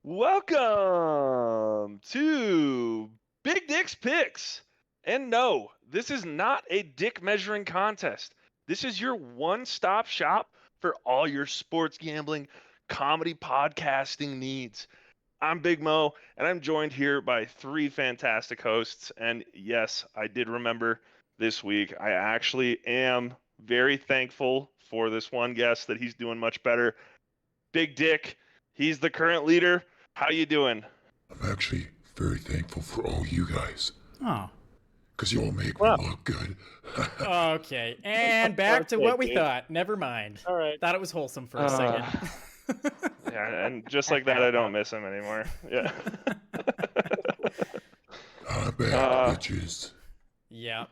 Welcome to Big Dick's Picks. And no, this is not a dick measuring contest. This is your one stop shop for all your sports gambling, comedy podcasting needs. I'm Big Mo, and I'm joined here by three fantastic hosts. And yes, I did remember this week. I actually am very thankful for this one guest that he's doing much better. Big Dick, he's the current leader. How you doing? I'm actually very thankful for all you guys, Oh, because you all make me Wow. look good. okay. And back to Okay, what we dude. thought. Never mind. All right. Thought it was wholesome for a second. Yeah, and just like that, I don't miss him anymore. Yeah. I'm back, bitches. Yeah,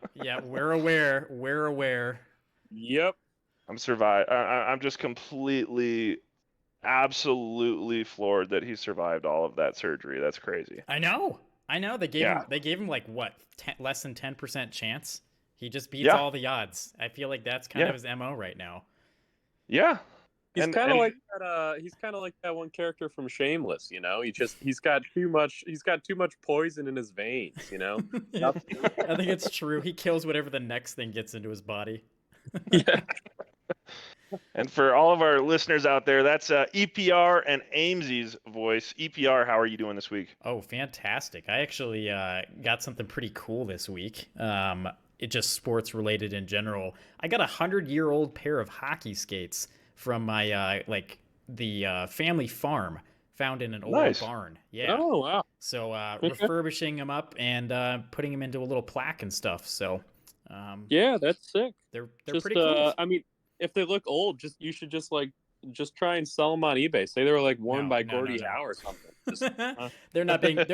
we're aware. We're aware. Yep. I'm just completely, absolutely floored that he survived all of that surgery. That's crazy. I know. They gave Yeah. him. They gave him like what, less than 10% chance. He just beats Yeah. all the odds. I feel like that's kind of his MO right now. Yeah. He's And- kind of and- like that. He's kind of like that one character from Shameless. You know, he's got too much. He's got too much poison in his veins. You know. I think it's true. He kills whatever the next thing gets into his body. Yeah. And for all of our listeners out there, that's EPR and Amesy's voice. EPR, how are you doing this week? Oh, fantastic. I actually got something pretty cool this week. It just sports related in general. I got 100-year-old pair of hockey skates from my the family farm found in an old Nice. barn. Yeah. Oh wow. So Okay. refurbishing them up and putting them into a little plaque and stuff. So Yeah, that's sick. they're Just pretty cool. I mean, if they look old, you should just try and sell them on eBay. Say they were like worn by No. Gordie Howe or something. Just, they're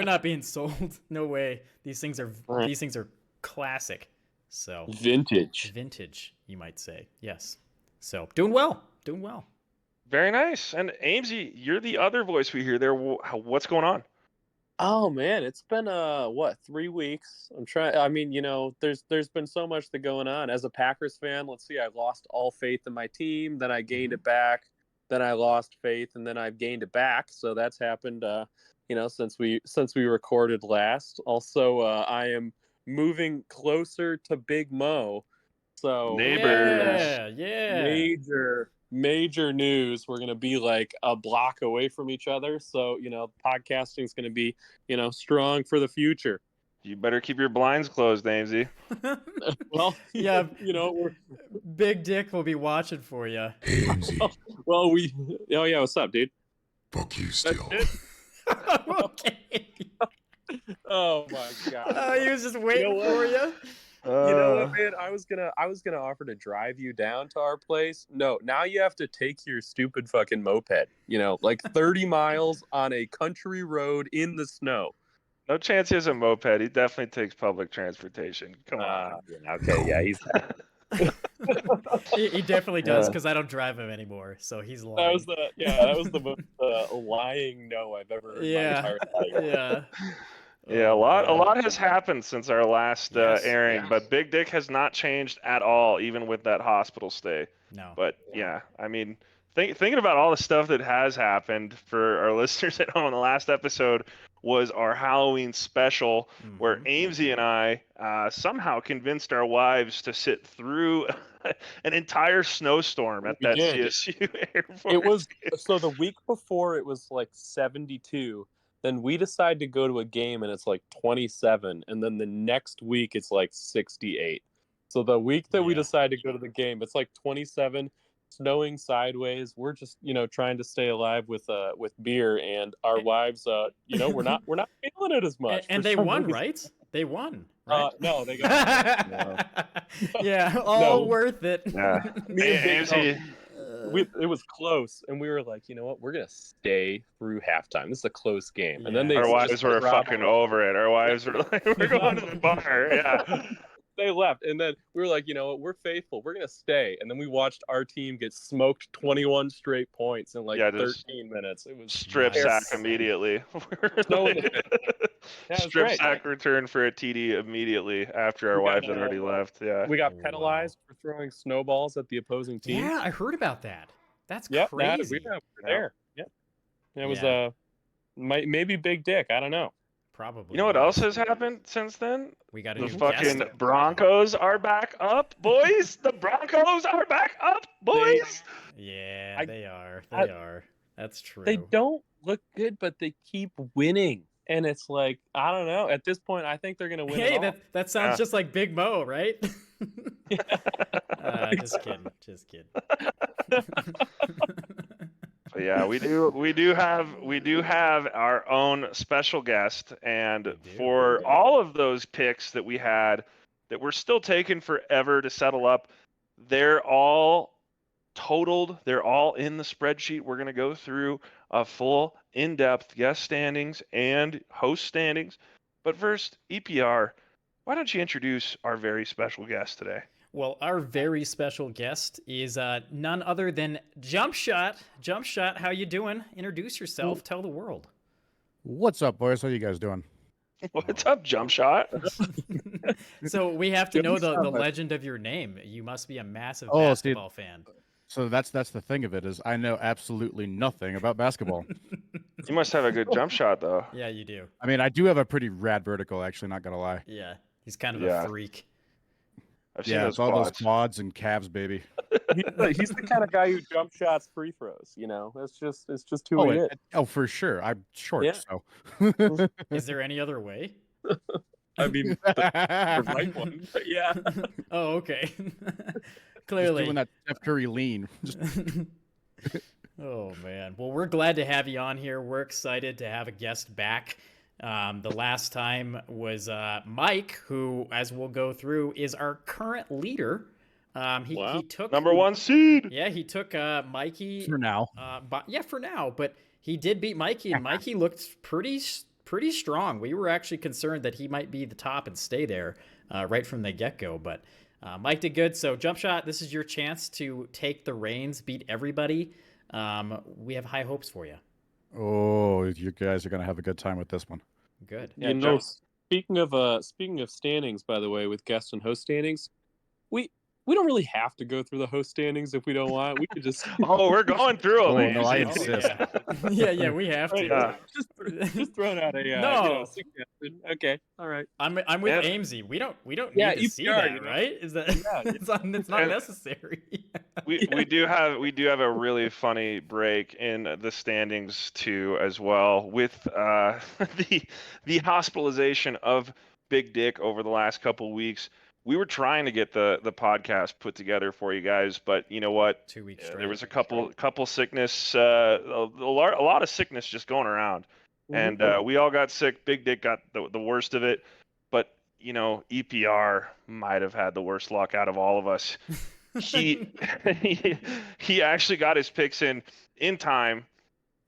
not being sold. No way. These things are classic. So vintage, you might say. Yes. So doing well. Very nice. And Amesy, you're the other voice we hear there. What's going on? Oh man, it's been 3 weeks. I'm trying. I mean, you know, there's been so much going on. As a Packers fan, let's see, I lost all faith in my team. Then I gained it back. Then I lost faith, and then I've gained it back. So that's happened. You know, since we recorded last. Also, I am moving closer to Big Mo. So Neighbors. Yeah. major news. We're gonna be like a block away from each other. So you know, podcasting is gonna be strong for the future. You better keep your blinds closed, Amesy. Well, Yeah. you know, we're Big Dick will be watching for you. Hey, MZ, well. Oh yeah, what's up, dude? fuck you still. Okay. Oh my god. He was just waiting what? for you. You know what, man? I was gonna offer to drive you down to our place. No, now you have to take your stupid fucking moped. You know, like 30 miles on a country road in the snow. No chance he has a moped. He definitely takes public transportation. Come on. Okay, yeah, he's He definitely does because I don't drive him anymore. So he's lying. that was the most lying no I've ever heard in my entire life. Yeah. Yeah, a lot has happened since our last Yes, airing, yeah. but Big Dick has not changed at all, even with that hospital stay. No. But yeah, I mean, thinking about all the stuff that has happened for our listeners at home, the last episode was our Halloween special, where Amesy and I somehow convinced our wives to sit through an entire snowstorm at We that did. CSU airport. It was so the week before it was like 72. Then we decide to go to a game and it's like 27, and then the next week it's like 68. So the week that we Yeah. decide to go to the game, it's like 27, snowing sideways. We're just trying to stay alive with beer, and our wives we're not feeling it as much. And for they some won, reason. right? They won, right? No, they got Yeah, all No. worth it. Yeah. Me and Big Amesy, it was close, and we were like, you know what, we're gonna stay through halftime. This is a close game, and then Yeah. they our just wives were dropped- fucking over it. Our wives were like, we're going to the bar. Yeah. They left, and then we were like, you know what, we're faithful, we're gonna stay. And then we watched our team get smoked 21 straight points in like Yeah, just 13 minutes. It was Strip Nice. sack immediately. Snow in the pit. Yeah, it was Strip great. sack return for a TD immediately after our We got, wives had already left. Yeah. We got Wow. penalized for throwing snowballs at the opposing team. Yeah, I heard about that. That's Yep, crazy. we were there. Yep. It was Yeah. maybe Big Dick. I don't know. Probably. You know what else Yes. has happened since then? We got a The new fucking guest. Broncos are back up, boys. The Broncos are back up, They boys. Yeah, I, they are. I They are. That's they true. don't look good, but they keep winning. And it's like, I don't know. At this point, I think they're gonna win it Hey, all. that sounds Yeah. just like Big Mo, right? Just Exactly. kidding. Just kidding. But yeah, we do have our own special guest, and We do. for all of those picks that we had that we're still taking forever to settle up, they're all totaled. They're all in the spreadsheet. We're going to go through a full in-depth guest standings and host standings. But first, EPR, why don't you introduce our very special guest today? Well, our very special guest is none other than Jump Shot. Jump Shot, how you doing? Introduce yourself. Tell the world. What's up, boys? How you guys doing? What's up, Jump Shot? So we have to know the Jump Shot. legend of your name. You must be a massive Oh, see- basketball fan. So that's the thing of it is I know absolutely nothing about basketball. You must have a good jump shot, though. Yeah, you do. I mean, I do have a pretty rad vertical, actually. Not gonna lie. Yeah, he's kind of Yeah. a freak. I've seen Yeah, those it's all those quads. quads and calves, baby. He's the kind of guy who jump shots free throws. It's just who he is. For sure. I'm short, Yeah. so. Is there any other way? I mean, the right one. But yeah. Oh, okay. Just Clearly. doing that Steph Curry lean. Just Oh man. Well, we're glad to have you on here. We're excited to have a guest back. The last time was Mike, who, as we'll go through, is our current leader. He Wow. took Number 1 seed. Yeah, he took Mikey. for now. For now, but he did beat Mikey, and Mikey looked pretty strong. We were actually concerned that he might be the top and stay there right from the get-go, but Mike did good. So, Jump Shot, this is your chance to take the reins, beat everybody. We have high hopes for you. Oh, you guys are gonna have a good time with this one. Good. Yeah, You know, Joe. speaking of standings, by the way, with guest and host standings, we don't really have to go through the host standings if we don't want. We could just Oh, we're going through them. Oh, no, I Easy. insist. Yeah, we have to. Yeah. just throwing out a No. suggestion. Okay, all right. I'm with Yeah. Amesy. We don't Yeah, need to see EPR, that, you know. right? Is that Yeah, it's not And- necessary. We do have a really funny break in the standings too as well with the hospitalization of Big Dick over the last couple weeks. We were trying to get the podcast put together for you guys, but you know what? 2 weeks Yeah, straight. there was a couple sickness, a lot of sickness just going around, and we all got sick. Big Dick got the worst of it, but EPR might have had the worst luck out of all of us. He he actually got his picks in time,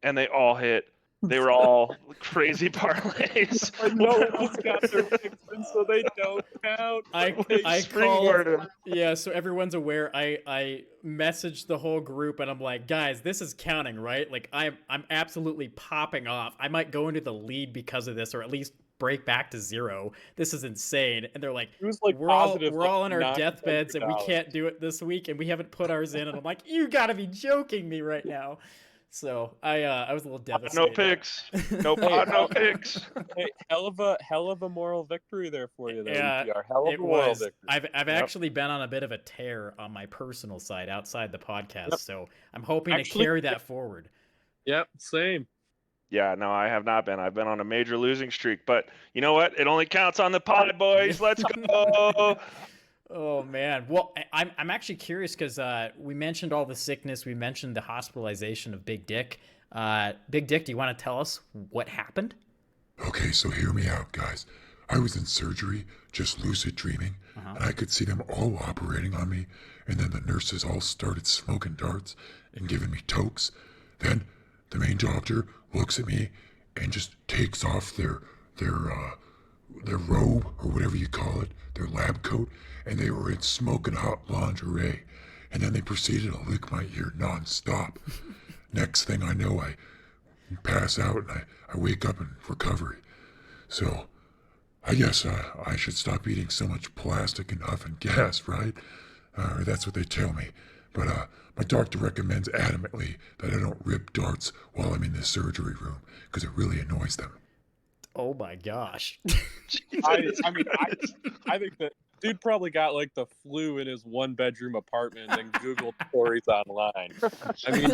and they all hit. They were all crazy parlays. But no one's got their picks in, so they don't count. I Springboard called. him. Yeah, so everyone's aware. I messaged the whole group, and I'm like, guys, this is counting, right? Like, I'm absolutely popping off. I might go into the lead because of this, or at least break back to 0. This is insane. And they're like, It was like we're all positive, on our $900. deathbeds, and we can't do it this week, and we haven't put ours in. And I'm like, you gotta be joking me right now. So I was a little devastated. No picks. No pod, no picks. Hey, hell of a moral victory there for you, though. Yeah, EPR. Hell of a It moral was. victory. I've actually been on a bit of a tear on my personal side outside the podcast, so I'm hoping to Actually- carry that forward. Yep, same. Yeah, no, I have not been. I've been on a major losing streak, but you know what? It only counts on the pod, boys. Let's go. Oh man. Well, I'm actually curious because we mentioned all the sickness. We mentioned the hospitalization of Big Dick. Big Dick, do you want to tell us what happened? Okay, so hear me out, guys. I was in surgery, just lucid dreaming, and I could see them all operating on me, and then the nurses all started smoking darts and giving me tokes. Then the main doctor looks at me and just takes off their robe, or whatever you call it, their lab coat, and they were in smoking hot lingerie. And then they proceeded to lick my ear nonstop. Next thing I know, I pass out and I wake up in recovery. So I guess I should stop eating so much plastic and huffing gas, right? Or that's what they tell me. But my doctor recommends adamantly that I don't rip darts while I'm in the surgery room because it really annoys them. Oh my gosh. I mean, I think that dude probably got like the flu in his 1-bedroom apartment and Googled stories online. I mean,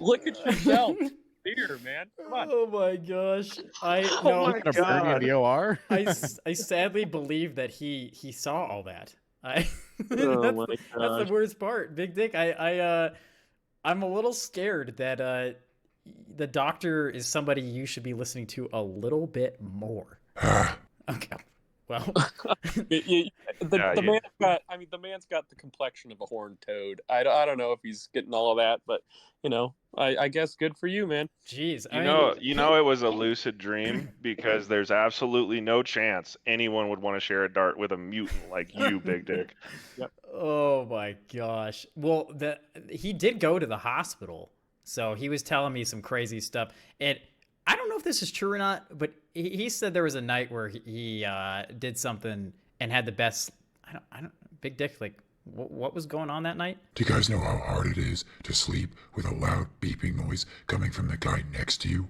look at yourself. Here, man. Come on. Oh my gosh. I Oh no. my Gonna burn you in God. the OR? I sadly believe that he saw all that. I Oh my that's the gosh. worst part. Big Dick, I'm a little scared that the doctor is somebody you should be listening to a little bit more. Ah, Okay. Well, The Yeah, man's got. I mean, the man's got the complexion of a horned toad. I don't know if he's getting all of that, but I guess good for you, man. jeez. I You mean, know, you know it was a lucid dream because there's absolutely no chance anyone would want to share a dart with a mutant like you, Big Dick. oh my gosh. Well, he did go to the hospital, so he was telling me some crazy stuff. And I don't know if this is true or not, but he said there was a night where he did something and had the best. I don't. Big Dick, like, what was going on that night? do you guys know how hard it is to sleep with a loud beeping noise coming from the guy next to you?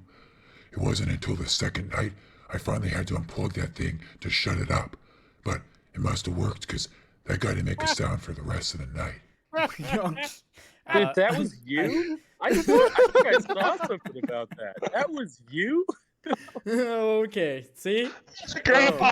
It wasn't until the second night I finally had to unplug that thing to shut it up. But it must have worked because that guy didn't make a sound for the rest of the night. Dude, that was you. I think I saw something about that. That was you. Okay, see? Grandpa.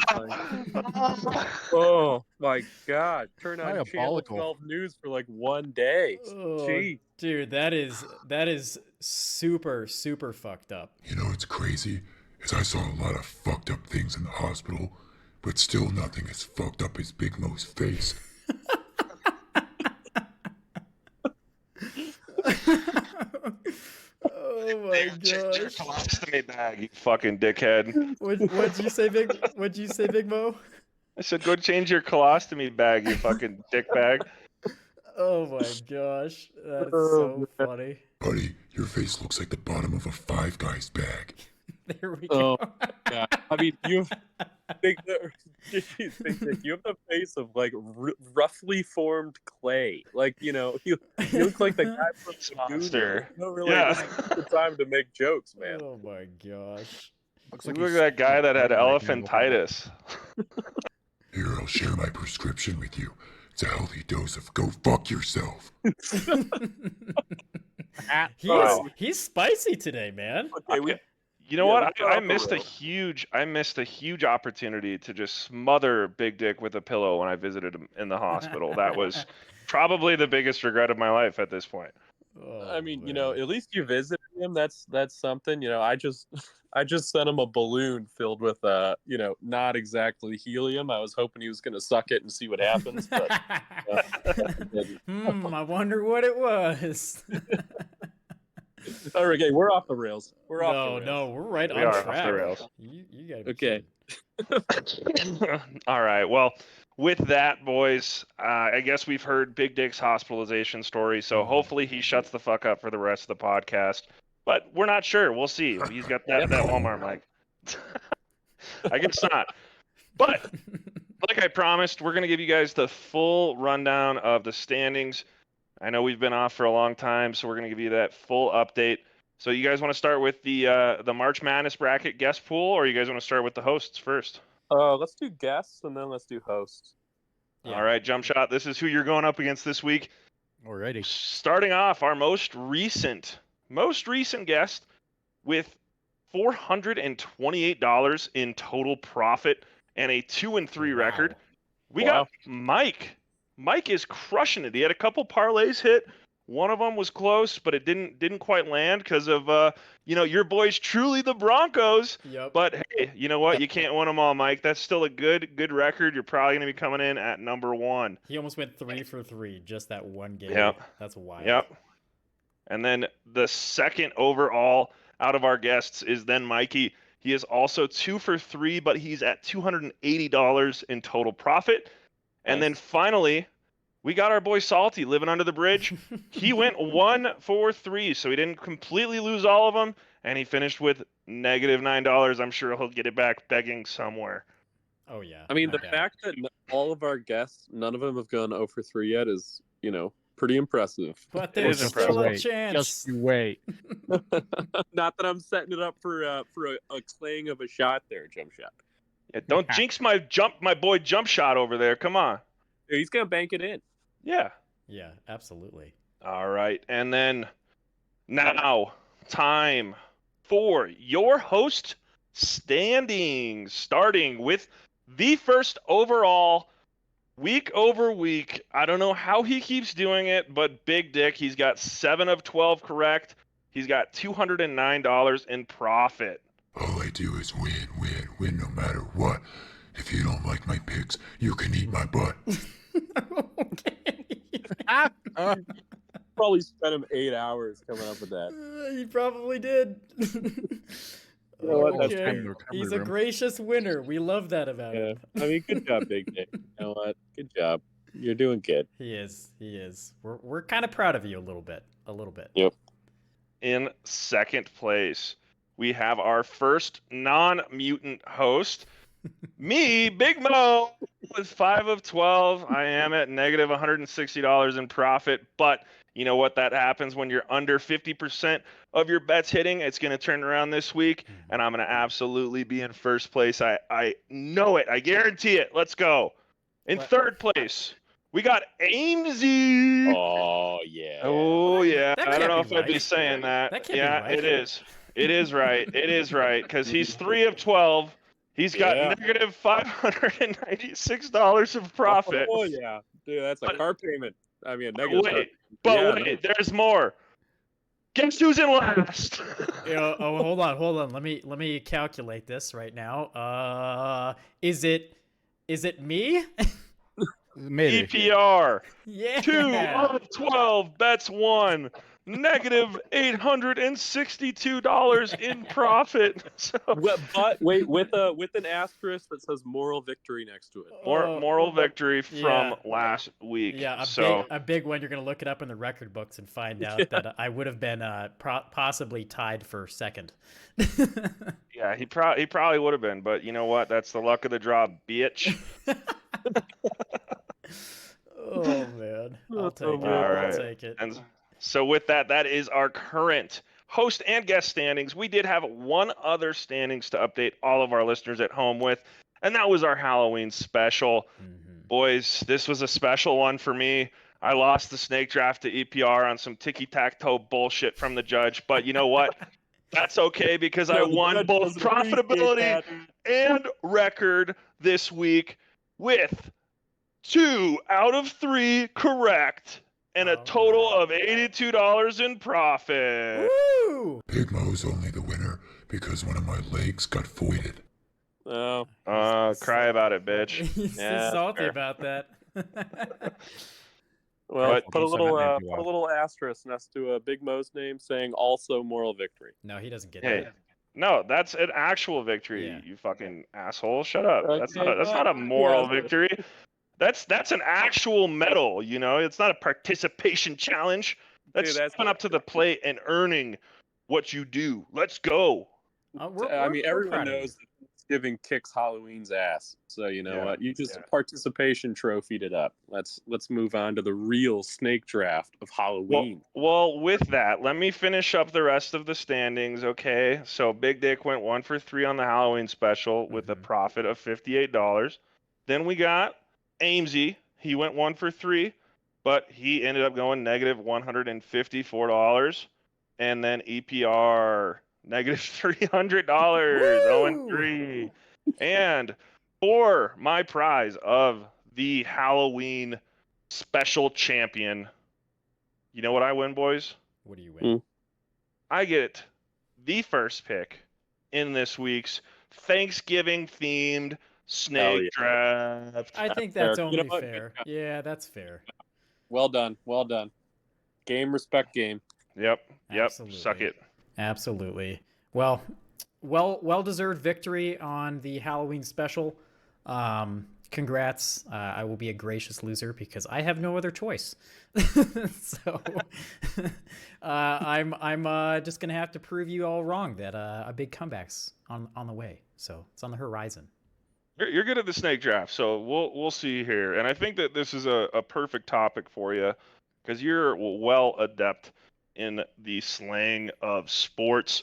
Oh my God! Turn on Channel Diabolical. 12 News for like one day. Oh, Gee. dude, that is super fucked up. You know what's crazy is I saw a lot of fucked up things in the hospital, but still nothing as fucked up as Big Mo's face. Oh my gosh. Colostomy bag, you fucking dickhead. What'd you say, Big Mo? I said, go change your colostomy bag, you fucking dick bag. Oh my gosh, that's Oh, so funny. Buddy, your face looks like the bottom of a Five Guys bag. There we Oh, go. God. I mean, you have big, you have the face of like roughly formed clay. Like you look like the guy from It's the monster. Goonies. You don't really Yeah. have the time to make jokes, man. Oh my gosh. Looks Look he's at that guy that had right now. elephantitis. Here, I'll share my prescription with you. It's a healthy dose of go fuck yourself. He's spicy today, man. Okay, You know Yeah, what? let's go I off the missed rails. I missed a huge opportunity to just smother Big Dick with a pillow when I visited him in the hospital. That was probably the biggest regret of my life at this point. Oh, I mean, man. at least you visited him. That's something. I just sent him a balloon filled with not exactly helium. I was hoping he was going to suck it and see what happens, but I wonder what it was. okay, we're off the rails. We're off the rails. No, we're right We on are off the track. rails. You gotta be Okay. kidding. All right. Well, with that, boys, I guess we've heard Big Dick's hospitalization story, so hopefully he shuts the fuck up for the rest of the podcast. But we're not sure. We'll see. He's got that Walmart mic. I guess not. But like I promised, we're going to give you guys the full rundown of the standings. I know we've been off for a long time, so we're going to give you that full update. So you guys want to start with the March Madness bracket guest pool, or you guys want to start with the hosts first? Let's do guests and then let's do hosts. Yeah. All right, Jump Shot. This is who you're going up against this week. Alrighty. Starting off, our most recent guest with $428 in total profit and a 2-3 record. We got Mike. Mike is crushing it. He had a couple parlays hit. One of them was close, but it didn't quite land because of your boys truly the Broncos. Yep. But hey, you know what? You can't win them all, Mike. That's still a good record. You're probably going to be coming in at number 1. He almost went 3 for 3 just that one game. Yep. That's wild. Yep. And then the second overall out of our guests is then Mikey. He is also 2 for 3, but he's at $280 in total profit. And then finally, we got our boy Salty living under the bridge. He went 1 for 3, so he didn't completely lose all of them, and he finished with -$9. I'm sure he'll get it back begging somewhere. Oh yeah. I mean, no the doubt. fact that all of our guests, none of them have gone 0 for 3 yet is, pretty impressive. But It there's is still a Wait, chance. just you wait. Not that I'm setting it up for a clang of a shot there, jump shot. Yeah, don't jinx my boy jump shot over there. Come on. He's gonna bank it in. Yeah. Yeah, absolutely. All right. And then now, time for your host standings, starting with the first overall week over week. I don't know how he keeps doing it, but Big Dick, he's got 7 of 12 correct. He's got $209 in profit. All I do is win, win, win no matter what. If you don't like my picks, you can eat my butt. Probably spent him 8 hours coming up with that. He probably did. You know what, that's Okay. good. He's a gracious winner. We love that about Yeah, him. I mean, good job, Big Dick. You know what? Good job. You're doing good. He is. He is. We're kind of proud of you a little bit. A little bit. Yep. In second place, we have our first non-mutant host, me, Big Mo, with 5 of 12. I am at negative $160 in profit, but you know what? That happens when you're under 50% of your bets hitting. It's going to turn around this week, and I'm going to absolutely be in first place. I know it. I guarantee it. Let's go. In third place, we got Amesy. Oh yeah. Oh yeah, That I don't can't know be if I'd be right. saying that. That can't be Yeah, right. it is. It is right. It is right because he's 3 of 12. He's got Yeah. negative $596 of profit. Oh yeah, dude, that's a But- car payment. I mean, a But negative car wait, payment. but Yeah, wait, there's more. Guess who's in last? Oh, hold on. Let me calculate this right now. Is it me? Maybe. EPR Yeah. 2 of 12 bets won. Negative $862 in profit. So But wait, with an asterisk that says moral victory next to it. moral victory from yeah. last week. Yeah, so a big one. You're gonna look it up in the record books and find out that I would have been possibly tied for second. yeah, he probably would have been, but you know what? That's the luck of the draw, bitch. Oh man, I'll take it. man. All I'll right. take it. And so with that, that is our current host and guest standings. We did have one other standings to update all of our listeners at home with, and that was our Halloween special. Boys, this was a special one for me. I lost the snake draft to EPR on some ticky-tack-toe bullshit from the judge, but you know what? That's okay because I No, the won judge both doesn't appreciate profitability that. and record this week with 2 out of 3 correct and a All total right. of $82 in profit. Woo! Big Mo's only the winner because one of my legs got voided. Oh, Cry about it, bitch. He's Yeah, salty fair. about that. well, But- put a little Nancy put a Walsh. little asterisk next to Big Mo's name saying also moral victory. No, he doesn't get Hey, that. no, that's an actual victory, Yeah. you fucking asshole. Shut up. That's Okay, not a moral yeah. victory. That's an actual medal, you know? It's not a participation challenge. That's Dude, that's- stepping up to the plate and earning what you do. Let's go. I mean, We're everyone proud of you. knows that Thanksgiving kicks Halloween's ass. So you know Yeah, what? You just yeah. participation trophied it up. Let's move on to the real snake draft of Halloween. Well, with that, let me finish up the rest of the standings, okay? So Big Dick went 1 for 3 on the Halloween special with a profit of $58. Then we got Amesy. He went 1 for 3, but he ended up going negative $154. And then EPR negative $300, 0 and 3. And for my prize of the Halloween special champion, you know what I win, boys? What do you win? I get the first pick in this week's Thanksgiving themed snake draft. I think fair. that's You know only what? fair. Yeah, that's fair. Well done. Game respect game. Yep. Absolutely. Suck it. Absolutely. Well deserved victory on the Halloween special. Congrats. I will be a gracious loser because I have no other choice. So I'm just gonna have to prove you all wrong that a big comeback's on the way. So it's on the horizon. You're good at the snake draft, so we'll see here. And I think that this is a perfect topic for you because you're well adept in the slang of sports.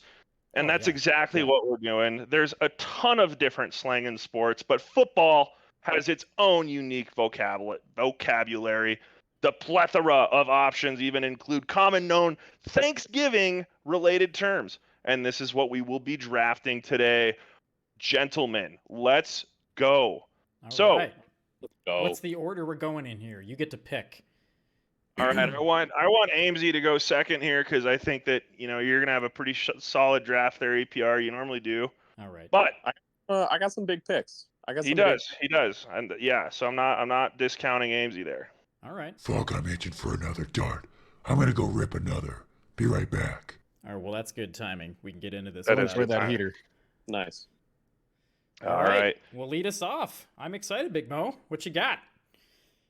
And Oh, that's yeah. exactly what we're doing. There's a ton of different slang in sports, but football has its own unique vocabulary. The plethora of options even include common known Thanksgiving related terms. And this is what we will be drafting today. Gentlemen, let's go. All So, right. Go. What's the order we're going in here? You get to pick. all right, I want Amesy to go second here because I think that you're gonna have a pretty solid draft there, APR. You normally do, All right. but I got some big picks. I got he some does, and yeah. So I'm not discounting Amesy there. All right. Fuck, I'm itching for another dart. I'm gonna go rip another. Be right back. All right. Well, that's good timing. We can get into this. That Someone's is for good that timing. heater. big. Nice. All right. Well, lead us off. I'm excited, Big Mo. What you got?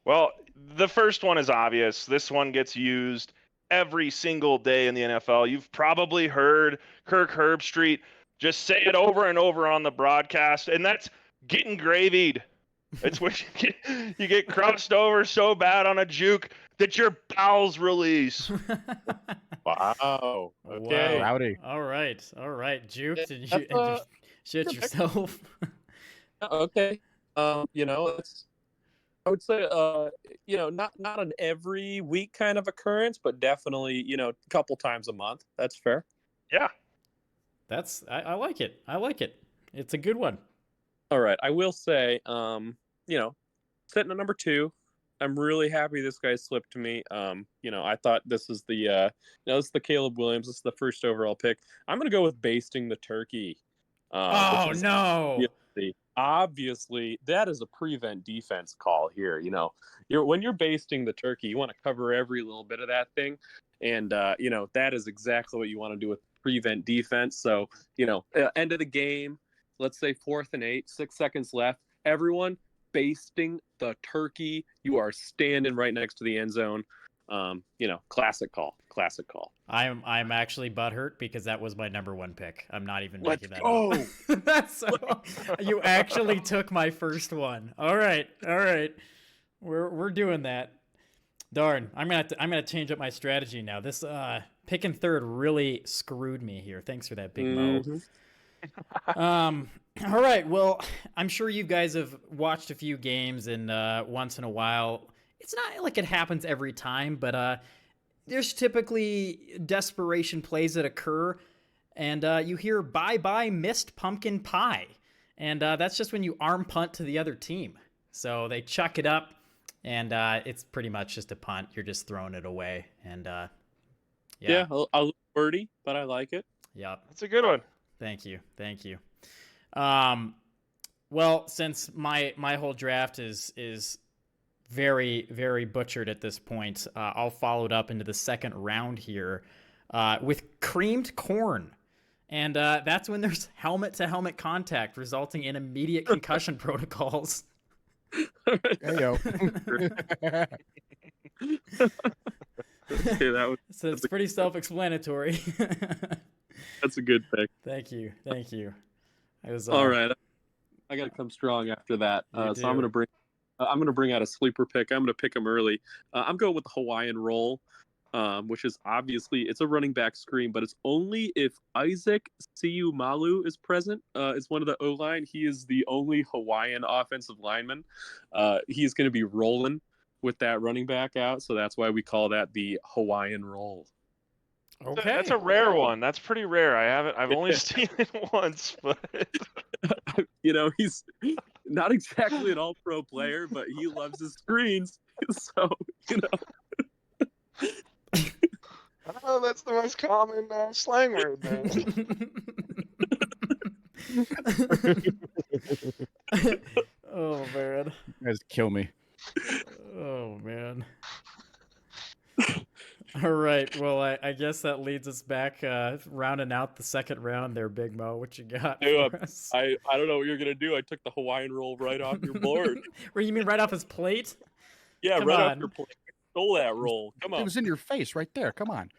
Well, the first one is obvious. This one gets used every single day in the NFL. You've probably heard Kirk Herbstreit just say it over and over on the broadcast, and that's getting gravied. It's when you get crossed over so bad on a juke that your bowels release. Wow. Okay. Wow. Rowdy. All right. All right. Juked and That's, you shit good pick. yourself. Okay. It's, I would say, not an every week kind of occurrence, but definitely, a couple times a month. That's fair. Yeah. I like it. I like it. It's a good one. All right. I will say, sitting at number 2, I'm really happy this guy slipped to me. I thought this is this is the Caleb Williams. This is the first overall pick. I'm going to go with basting the turkey. Oh, which is no. obviously that is a prevent defense call here. When you're basting the turkey, you want to cover every little bit of that thing, and that is exactly what you want to do with prevent defense. So end of the game, let's say 4th and 8, 6 seconds left. Everyone basting the turkey. You are standing right next to the end zone. Classic call. I'm actually butthurt because that was my number 1 pick. I'm not even Let's making that go. up. That's you actually took my first one. All right. We're doing that. Darn. I'm gonna change up my strategy now. This picking third really screwed me here. Thanks for that, Big Mo. All right. Well, I'm sure you guys have watched a few games, and once in a while, it's not like it happens every time, but there's typically desperation plays that occur, and you hear "bye-bye missed pumpkin pie," and that's just when you arm punt to the other team. So they chuck it up, and it's pretty much just a punt. You're just throwing it away, and Yeah, a little wordy, but I like it. Yep. That's a good one. Thank you. Well, since my whole draft is very, very butchered at this point, I'll follow it up into the second round here with creamed corn. And that's when there's helmet-to-helmet contact, resulting in immediate concussion protocols. Hey, yo. Okay, So it's pretty self-explanatory. that's a good pick. Thank you. I was All right, I got to come strong after that. You So I'm do. going to bring out a sleeper pick. I'm going to pick him early. I'm going with the Hawaiian roll, which is obviously it's a running back screen, but it's only if Isaac Siumalu is present. Is one of the O-line. He is the only Hawaiian offensive lineman. He's going to be rolling with that running back out, so that's why we call that the Hawaiian roll. Okay. That's a rare one. That's pretty rare. I've only seen it once, but He's not exactly an all-pro player, but he loves his screens. So, oh, that's the most common slang word. Oh man. You guys kill me. Oh man. All right. Well, I guess that leads us back, rounding out the second round there, Big Mo. What you got for us? I don't know what you're gonna do. I took the Hawaiian roll right off your board. Where you mean right off his plate? Yeah, Come right on. off your plate. Stole that roll. Come It on. was in your face right there. Come on.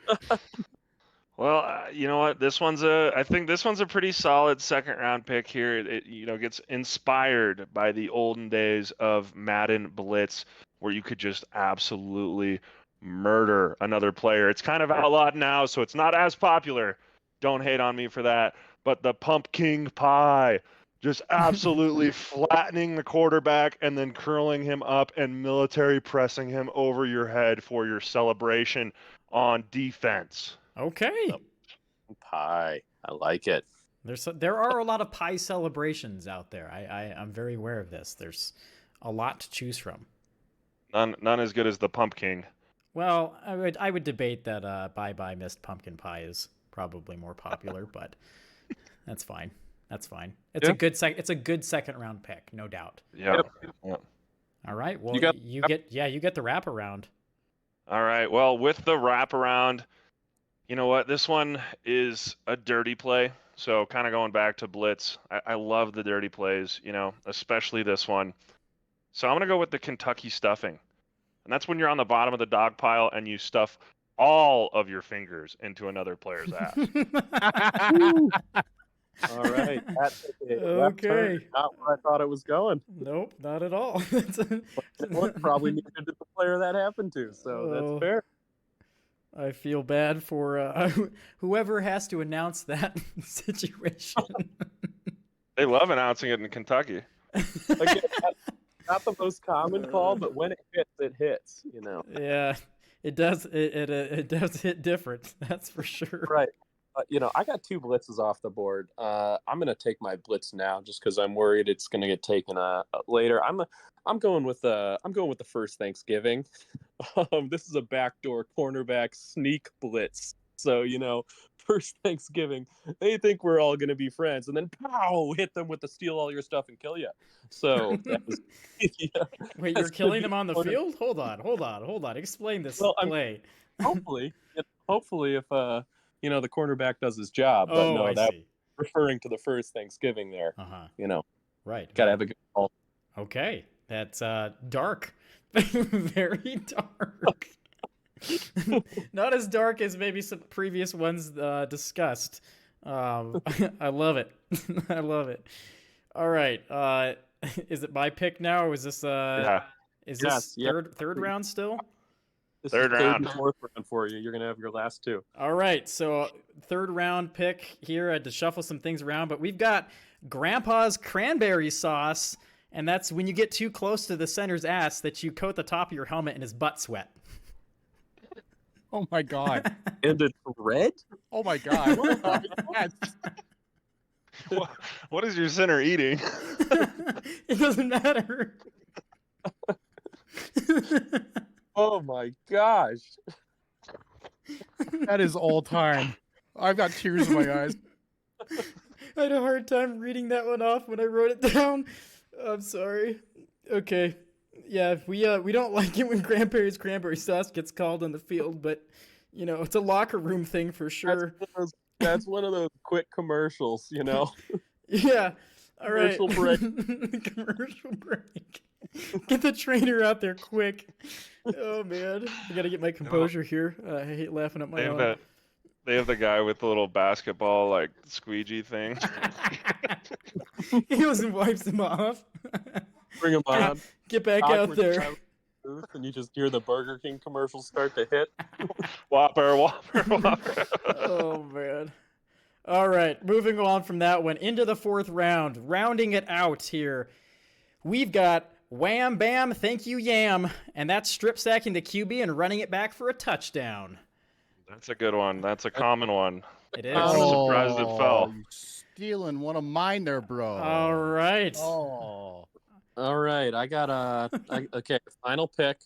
Well, you know what? I think this one's a pretty solid second round pick here. It gets inspired by the olden days of Madden Blitz, where you could just absolutely murder another player. It's kind of outlawed now, so it's not as popular. Don't hate on me for that. But the pumpkin pie, just absolutely flattening the quarterback and then curling him up and military pressing him over your head for your celebration on defense. Okay. Pie. I like it. There are a lot of pie celebrations out there. I'm very aware of this. There's a lot to choose from. None as good as the pumpkin. Well, I would debate that Bye Bye Missed Pumpkin Pie is probably more popular, but that's fine. That's fine. It's a good second round pick, no doubt. Yeah. All right. Well, you get the wraparound. All right. Well, with the wraparound, you know what? This one is a dirty play. So kind of going back to blitz, I love the dirty plays, especially this one. So I'm going to go with the Kentucky stuffing. And that's when you're on the bottom of the dog pile and you stuff all of your fingers into another player's ass. All right. Okay. Not where I thought it was going. Nope, not at all. Probably needed the player that happened to, so that's fair. I feel bad for whoever has to announce that situation. They love announcing it in Kentucky. Again, not the most common call, but when it hits, Yeah, it does. It does hit different. That's for sure. Right. I got 2 blitzes off the board. I'm gonna take my blitz now, just because I'm worried it's gonna get taken later. I'm going with the first Thanksgiving. This is a backdoor cornerback sneak blitz. So first Thanksgiving, they think we're all gonna be friends, and then pow, hit them with the steal all your stuff and kill you. So that was, Wait, you're killing them on the field? Hold on. Explain this play. Hopefully, if the cornerback does his job. But no, that referring to the first Thanksgiving there. Right. Gotta have a good call. Okay, that's dark, very dark. Not as dark as maybe some previous ones discussed. I love it. I love it. All right. Is it my pick now, or is this is this third round still? This third is round. Third and fourth round for you. You're gonna have your last 2. All right, so third round pick here. I had to shuffle some things around, but we've got Grandpa's cranberry sauce, and that's when you get too close to the center's ass that you coat the top of your helmet in his butt sweat. Oh my god. And it's red? Oh my god. What is your center eating? It doesn't matter. Oh my gosh. That is all time. I've got tears in my eyes. I had a hard time reading that one off when I wrote it down. I'm sorry. Okay. Yeah, we don't like it when Grandpa's cranberry sauce gets called on the field, but it's a locker room thing for sure. That's one of those quick commercials, Yeah. All right. Commercial break. Commercial break. Get the trainer out there quick. Oh man, I gotta get my composure here. I hate laughing at my own. They have the guy with the little basketball like squeegee thing. He goes and wipes him off. Bring him on. Get back out there. And you just hear the Burger King commercials start to hit. Whopper. Oh man. All right, moving on from that one into the fourth round, rounding it out here. We've got Wham Bam, Thank You Yam, and that's strip sacking the QB and running it back for a touchdown. That's a good one. That's a common one. It is. I'm surprised it fell. You stealing one of mine there, bro. All right. Oh. All right, I got okay, final pick.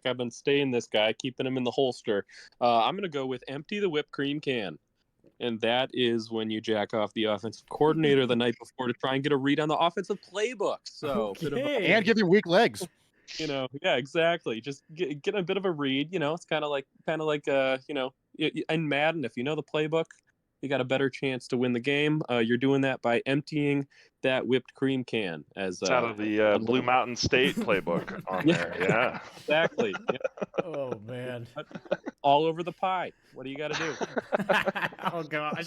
I've been staying this guy, keeping him in the holster. I'm gonna go with empty the whipped cream can. And that is when you jack off the offensive coordinator the night before to try and get a read on the offensive playbook. So, and give him weak legs. Yeah, exactly. Just get a bit of a read. It's kind of like in Madden, if you know the playbook, you got a better chance to win the game. You're doing that by emptying that whipped cream can. It's out of the Blue Mountain State playbook on there. Yeah, exactly. Yeah. Oh man. All over the pie. What do you got to do? Oh gosh.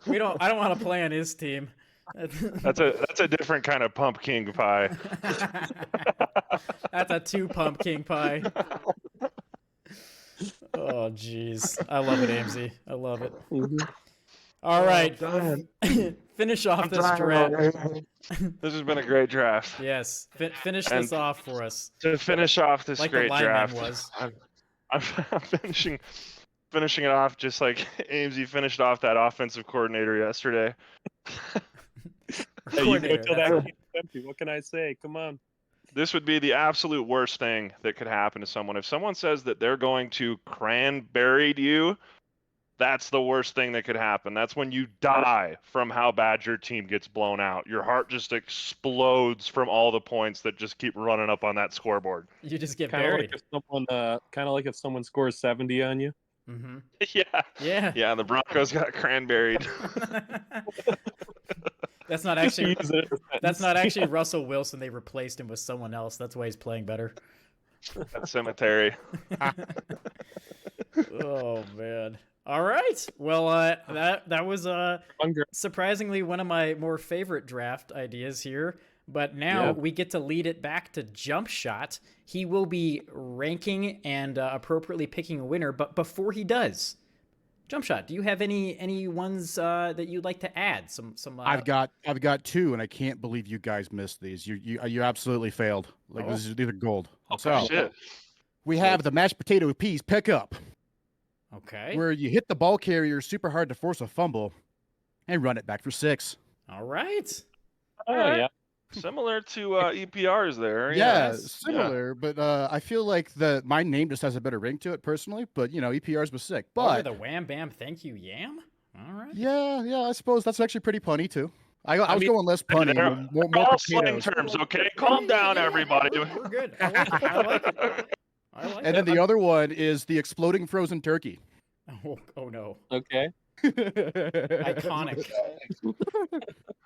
I don't want to play on his team. That's a different kind of pumpkin pie. That's a 2 pumpkin pie. Oh, jeez. I love it, AMZ. I love it. Mhm. All Oh, right. I'm Finish off I'm this dying draft. already. This has been a great draft. Yes. Finish And this off for us. to finish off this Like the great lineman draft, was. I'm finishing it off just like AMZ finished off that offensive coordinator yesterday. Hey, you go Coordinator. till That's that it. game's empty. What can I say? Come on. This would be the absolute worst thing that could happen to someone. If someone says that they're going to cranberry you, that's the worst thing that could happen. That's when you die from how bad your team gets blown out. Your heart just explodes from all the points that just keep running up on that scoreboard. You just get Kind of like buried. if someone scores 70 on you. Mm-hmm. Yeah. Yeah. Yeah, the Broncos got cranberried. That's not Just to actually use it as a that's sentence. not actually Russell Wilson. They replaced him with someone else. That's why he's playing better. That cemetery. Oh man. All right. Well, that was Hunger. surprisingly one of my more favorite draft ideas here. But now Yeah. we get to lead it back to Jump Shot. He will be ranking and appropriately picking a winner. But before he does, Jump Shot, do you have any ones that you'd like to add? Some I've got two, and I can't believe you guys missed these. You absolutely failed. Like Oh. these are gold. Oh, So shit. we have the mashed potato peas pickup, Okay. where you hit the ball carrier super hard to force a fumble, and run it back for 6. All right. Oh, Alright. yeah. Similar to EPRs there. Yeah, Yes. similar, but I feel like my name just has a better ring to it personally. But EPRs was sick. Over But the wham bam thank you yam. All right. yeah, I suppose that's actually pretty punny too. I was mean, going less punny, They're, more they're all slang potatoes. terms, okay? Calm down, Yeah, everybody. We're good. I like it. I like it. I like And it. then the other one is the exploding frozen turkey. Oh no. Okay. Iconic.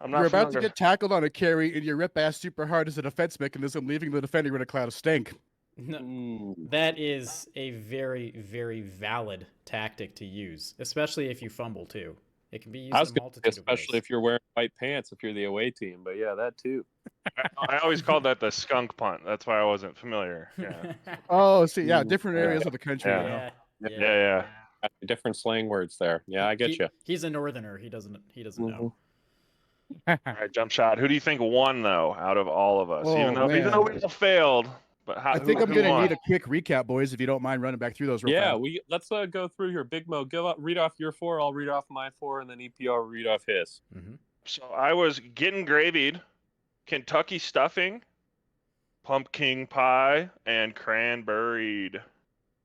I'm You're not about to familiar. get tackled on a carry, and you rip ass super hard as a defense mechanism, leaving the defender in a cloud of stink. No, Ooh. that is a very, very valid tactic to use, especially if you fumble too. It can be used I was in a gonna say, multitude of especially ways. if you're wearing white pants if you're the away team. But yeah, that too. I always called that the skunk punt. That's why I wasn't familiar. Yeah. Oh, see, yeah, Ooh, different yeah. areas of the country. Yeah. You know? yeah. Yeah, yeah. Different slang words there. Yeah, I get you. He's a northerner. He doesn't know. All right, Jump Shot. Who do you think won though out of all of us? Oh, even though man. we all failed, but I think I'm who gonna won? need a quick recap, boys, if you don't mind running back through those real Yeah, fast. let's go through here. Big Mo, read off your 4. I'll read off my 4, and then EPR will read off his. Mm-hmm. So I was getting gravied, Kentucky stuffing, pumpkin pie, and cranberried.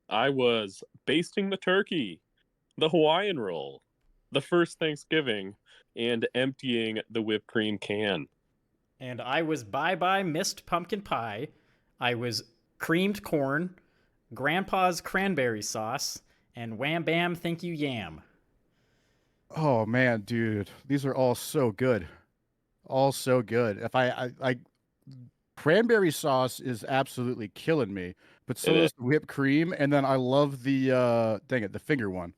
I was basting the turkey, the Hawaiian roll, the first Thanksgiving, and emptying the whipped cream can. And I was bye missed pumpkin pie. I was creamed corn, grandpa's cranberry sauce, and wham bam thank you yam. Oh man, dude, these are all so good, all so good. If I cranberry sauce is absolutely killing me, but so It is is. the whipped cream, and then I love the the finger one.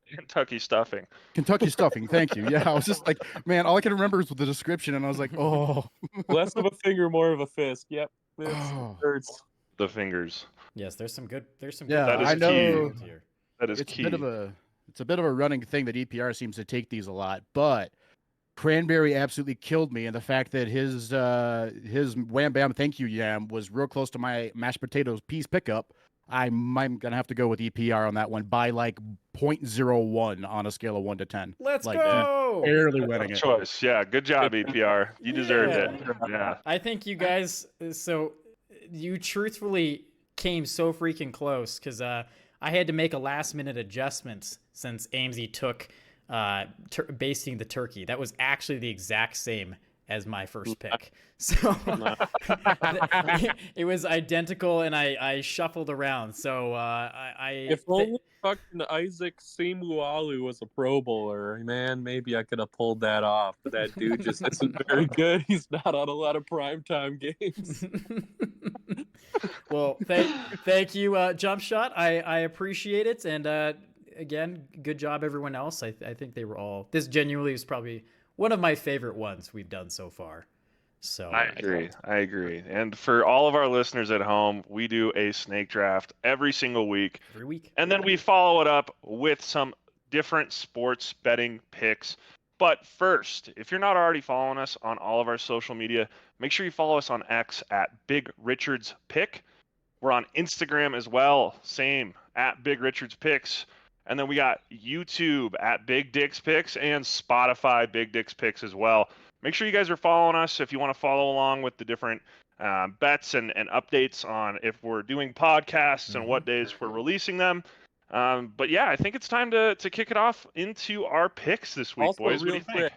Kentucky stuffing. Kentucky stuffing, thank you. Yeah, I was just like, man, all I can remember is the description, and I was like, oh, Less of a finger, more of a fist. Yep. It Oh. hurts. The fingers. Yes, there's some good. Yeah, That is I key. know. Here. That is It's key. a bit of a running thing that EPR seems to take these a lot, but cranberry absolutely killed me, and the fact that his wham bam thank you yam was real close to my mashed potatoes peas pickup. I'm gonna have to go with EPR on that one by like 0.01 on a scale of 1 to 10. Let's Like, go. Barely winning Good it. choice. Yeah, good job, EPR. You deserved it. Yeah. Yeah. I think you guys. So you truthfully came so freaking close because I had to make a last minute adjustment since Amesy took basting the turkey. That was actually the exact same as my first pick. So it was identical, and I shuffled around. So If only fucking Isaac Semualu was a Pro Bowler, man, maybe I could have pulled that off. But that dude just isn't very good. He's not on a lot of primetime games. Well, thank you, Jump Shot. I appreciate it, and again, good job, everyone else. I think they were all. This genuinely is probably one of my favorite ones we've done so far. So I agree. I agree. And for all of our listeners at home, we do a snake draft every single week. every week. And then we follow it up with some different sports betting picks. But first, if you're not already following us on all of our social media, make sure you follow us on X at Big Richards Pick. We're on Instagram as well, same at Big Richards Picks. And then we got YouTube at Big Dick's Picks and Spotify Big Dick's Picks as well. Make sure you guys are following us if you want to follow along with the different bets and updates on if we're doing podcasts and what days we're releasing them. But yeah, I think it's time to kick it off into our picks this week, Also, boys. What do you think?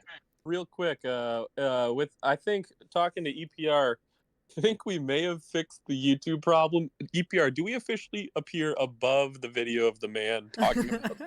real quick, with I think talking to EPR, I think we may have fixed the YouTube problem. EPR, do we officially appear above the video of the man talking about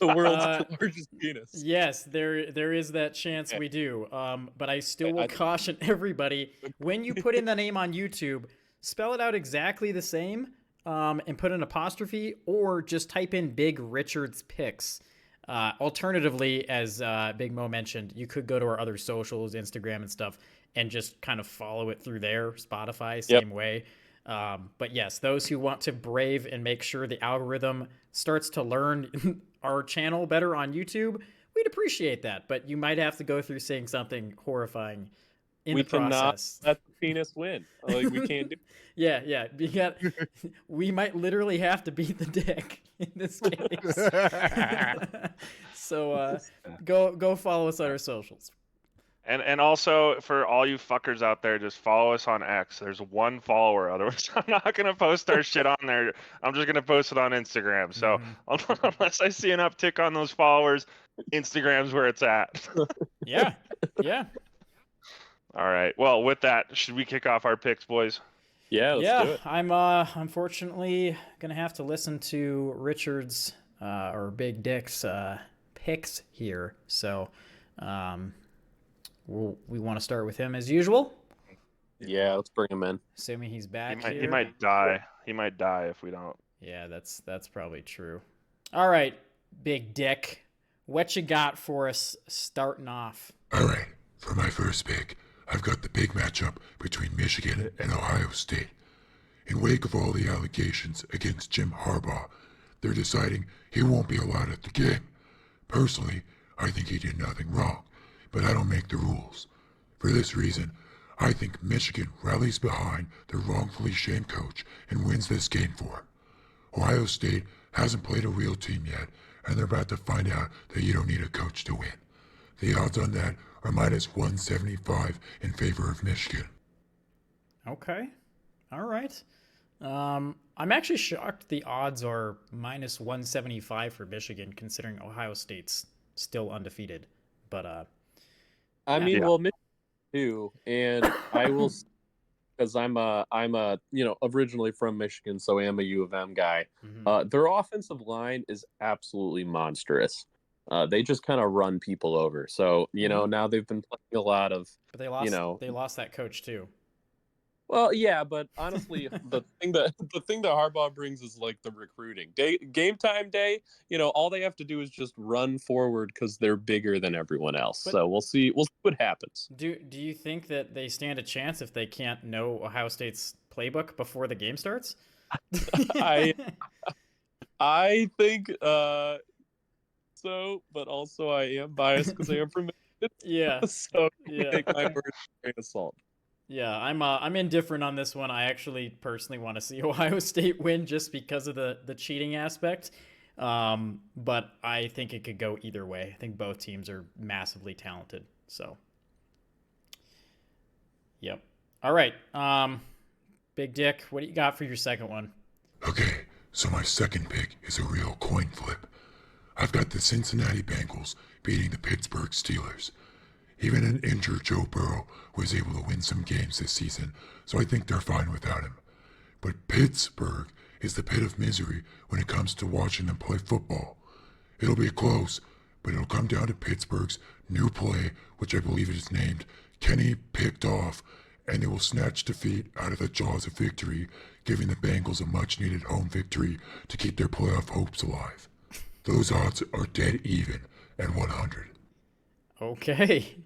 the world's largest penis? Yes, there is that chance we do. But I still will caution everybody, when you put in the name on YouTube, spell it out exactly the same, and put an apostrophe, or just type in Big Richards Picks. Alternatively, as Big Mo mentioned, you could go to our other socials, Instagram and stuff, and just kind of follow it through there. Spotify, same way. But yes, those who want to brave and make sure the algorithm starts to learn our channel better on YouTube, we'd appreciate that. But you might have to go through saying something horrifying in the process. Cannot let the penis win. Like, we can't do. Yeah. We might literally have to beat the dick in this case. So go follow us on our socials. And also for all you fuckers out there, just follow us on X. There's one follower. Otherwise, I'm not gonna post our shit on there. I'm just gonna post it on Instagram. So unless I see an uptick on those followers, Instagram's where it's at. Yeah. All right. Well, with that, should we kick off our picks, boys? Yeah, let's do it. I'm unfortunately gonna have to listen to Richard's or Big Dick's picks here. So we want to start with him as usual. Yeah, let's bring him in. Assuming he's back He here. might die. He might die if we don't. Yeah, that's probably true. All right, Big Dick, what you got for us starting off? All right, for my first pick, I've got the big matchup between Michigan and Ohio State. In wake of all the allegations against Jim Harbaugh, they're deciding he won't be allowed at the game. Personally, I think he did nothing wrong, but I don't make the rules. For this reason, I think Michigan rallies behind their wrongfully shamed coach and wins this game for him. Ohio State hasn't played a real team yet, and they're about to find out that you don't need a coach to win. The odds on that are minus 175 in favor of Michigan. Okay. All right. I'm actually shocked the odds are minus 175 for Michigan, considering Ohio State's still undefeated. But I mean, well, Michigan too, and I will, because I'm originally from Michigan, so I am a U of M guy. Their offensive line is absolutely monstrous. They just kind of run people over. So now they've been playing a lot of. But they lost. They lost that coach too. Well, yeah, but honestly, the thing that Harbaugh brings is like the recruiting game time day. All they have to do is just run forward because they're bigger than everyone else. But, so we'll see what happens. Do you think that they stand a chance if they can't know Ohio State's playbook before the game starts? I think so, but also I am biased because I am from Michigan. Yeah. So take my word with a grain of salt. Yeah, I'm indifferent on this one. I actually personally want to see Ohio State win just because of the cheating aspect. But I think it could go either way. I think both teams are massively talented. So, yep. All right. Big Dick, what do you got for your second one? Okay, so my second pick is a real coin flip. I've got the Cincinnati Bengals beating the Pittsburgh Steelers. Even an injured Joe Burrow was able to win some games this season, so I think they're fine without him. But Pittsburgh is the pit of misery when it comes to watching them play football. It'll be close, but it'll come down to Pittsburgh's new play, which I believe is named Kenny Picked Off, and it will snatch defeat out of the jaws of victory, giving the Bengals a much-needed home victory to keep their playoff hopes alive. Those odds are dead even at 100. Okay.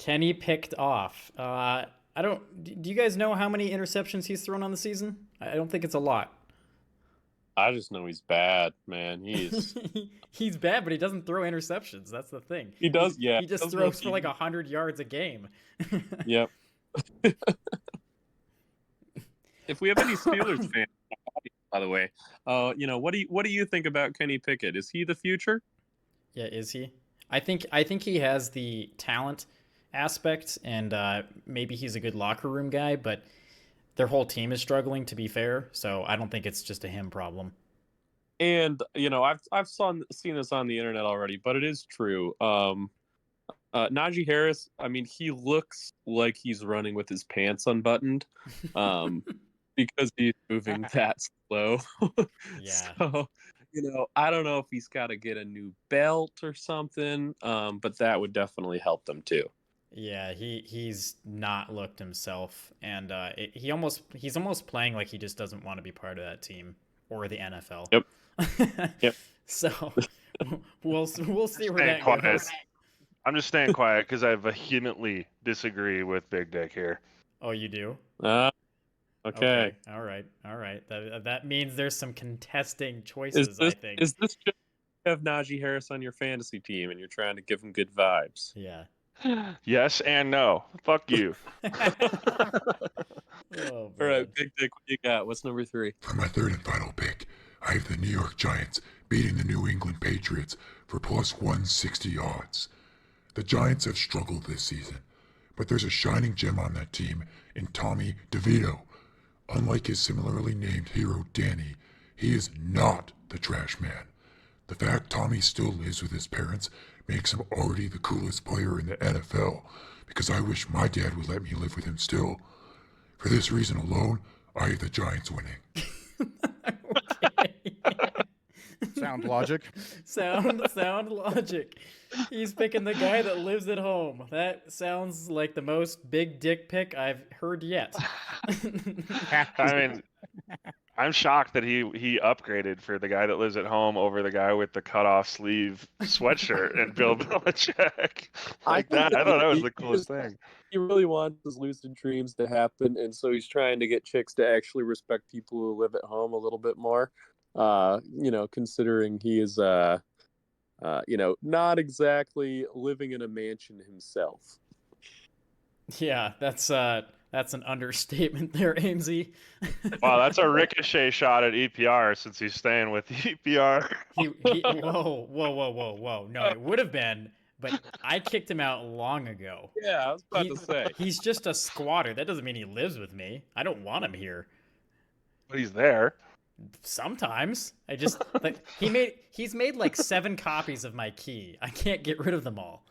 Kenny picked off. I don't. Do you guys know how many interceptions he's thrown on the season? I don't think it's a lot. I just know he's bad, man. He's He's bad, but he doesn't throw interceptions. That's the thing. he does, yeah. He just Does really, throws for like 100 yards a game. yep. If we have any Steelers fans, by the way, what do you think about Kenny Pickett? Is he the future? Yeah, is he? I think he has the talent aspect, and maybe he's a good locker room guy, but their whole team is struggling. To be fair, so I don't think it's just a him problem. And seen this on the internet already, but it is true. Najee Harris, I mean, he looks like he's running with his pants unbuttoned, because he's moving that slow. Yeah. So, I don't know if he's got to get a new belt or something, but that would definitely help them too. Yeah, he's not looked himself, and he's almost playing like he just doesn't want to be part of that team or the NFL. Yep. Yep. So we'll see where that Quiet. goes. I'm just staying quiet because I vehemently disagree with Big Dick here. Oh, you do? Okay. All right. That means there's some contesting choices. I think. Is this just you have Najee Harris on your fantasy team and you're trying to give him good vibes? Yeah. Yes and no. Fuck you. Oh, All right, Big Dick, what you got? What's number 3? For my third and final pick, I have the New York Giants beating the New England Patriots for plus 160 odds. The Giants have struggled this season, but there's a shining gem on that team in Tommy DeVito. Unlike his similarly named hero Danny, he is not the trash man. The fact Tommy still lives with his parents makes him already the coolest player in the NFL, because I wish my dad would let me live with him still. For this reason alone, I have the Giants winning. Okay. Sound logic. Sound logic. He's picking the guy that lives at home. That sounds like the most big dick pick I've heard yet. I mean, I'm shocked that he upgraded for the guy that lives at home over the guy with the cutoff sleeve sweatshirt and Bill Belichick. Like that. I thought that was the coolest thing. He really wants his lucid dreams to happen, and so he's trying to get chicks to actually respect people who live at home a little bit more. Considering he is not exactly living in a mansion himself. Yeah, that's an understatement there, Amesy. Wow, that's a ricochet shot at EPR since he's staying with EPR. Whoa. No, it would have been, but I kicked him out long ago. Yeah, I was about to say. He's just a squatter. That doesn't mean he lives with me. I don't want him here. But he's there. Sometimes. He's made like 7 copies of my key. I can't get rid of them all.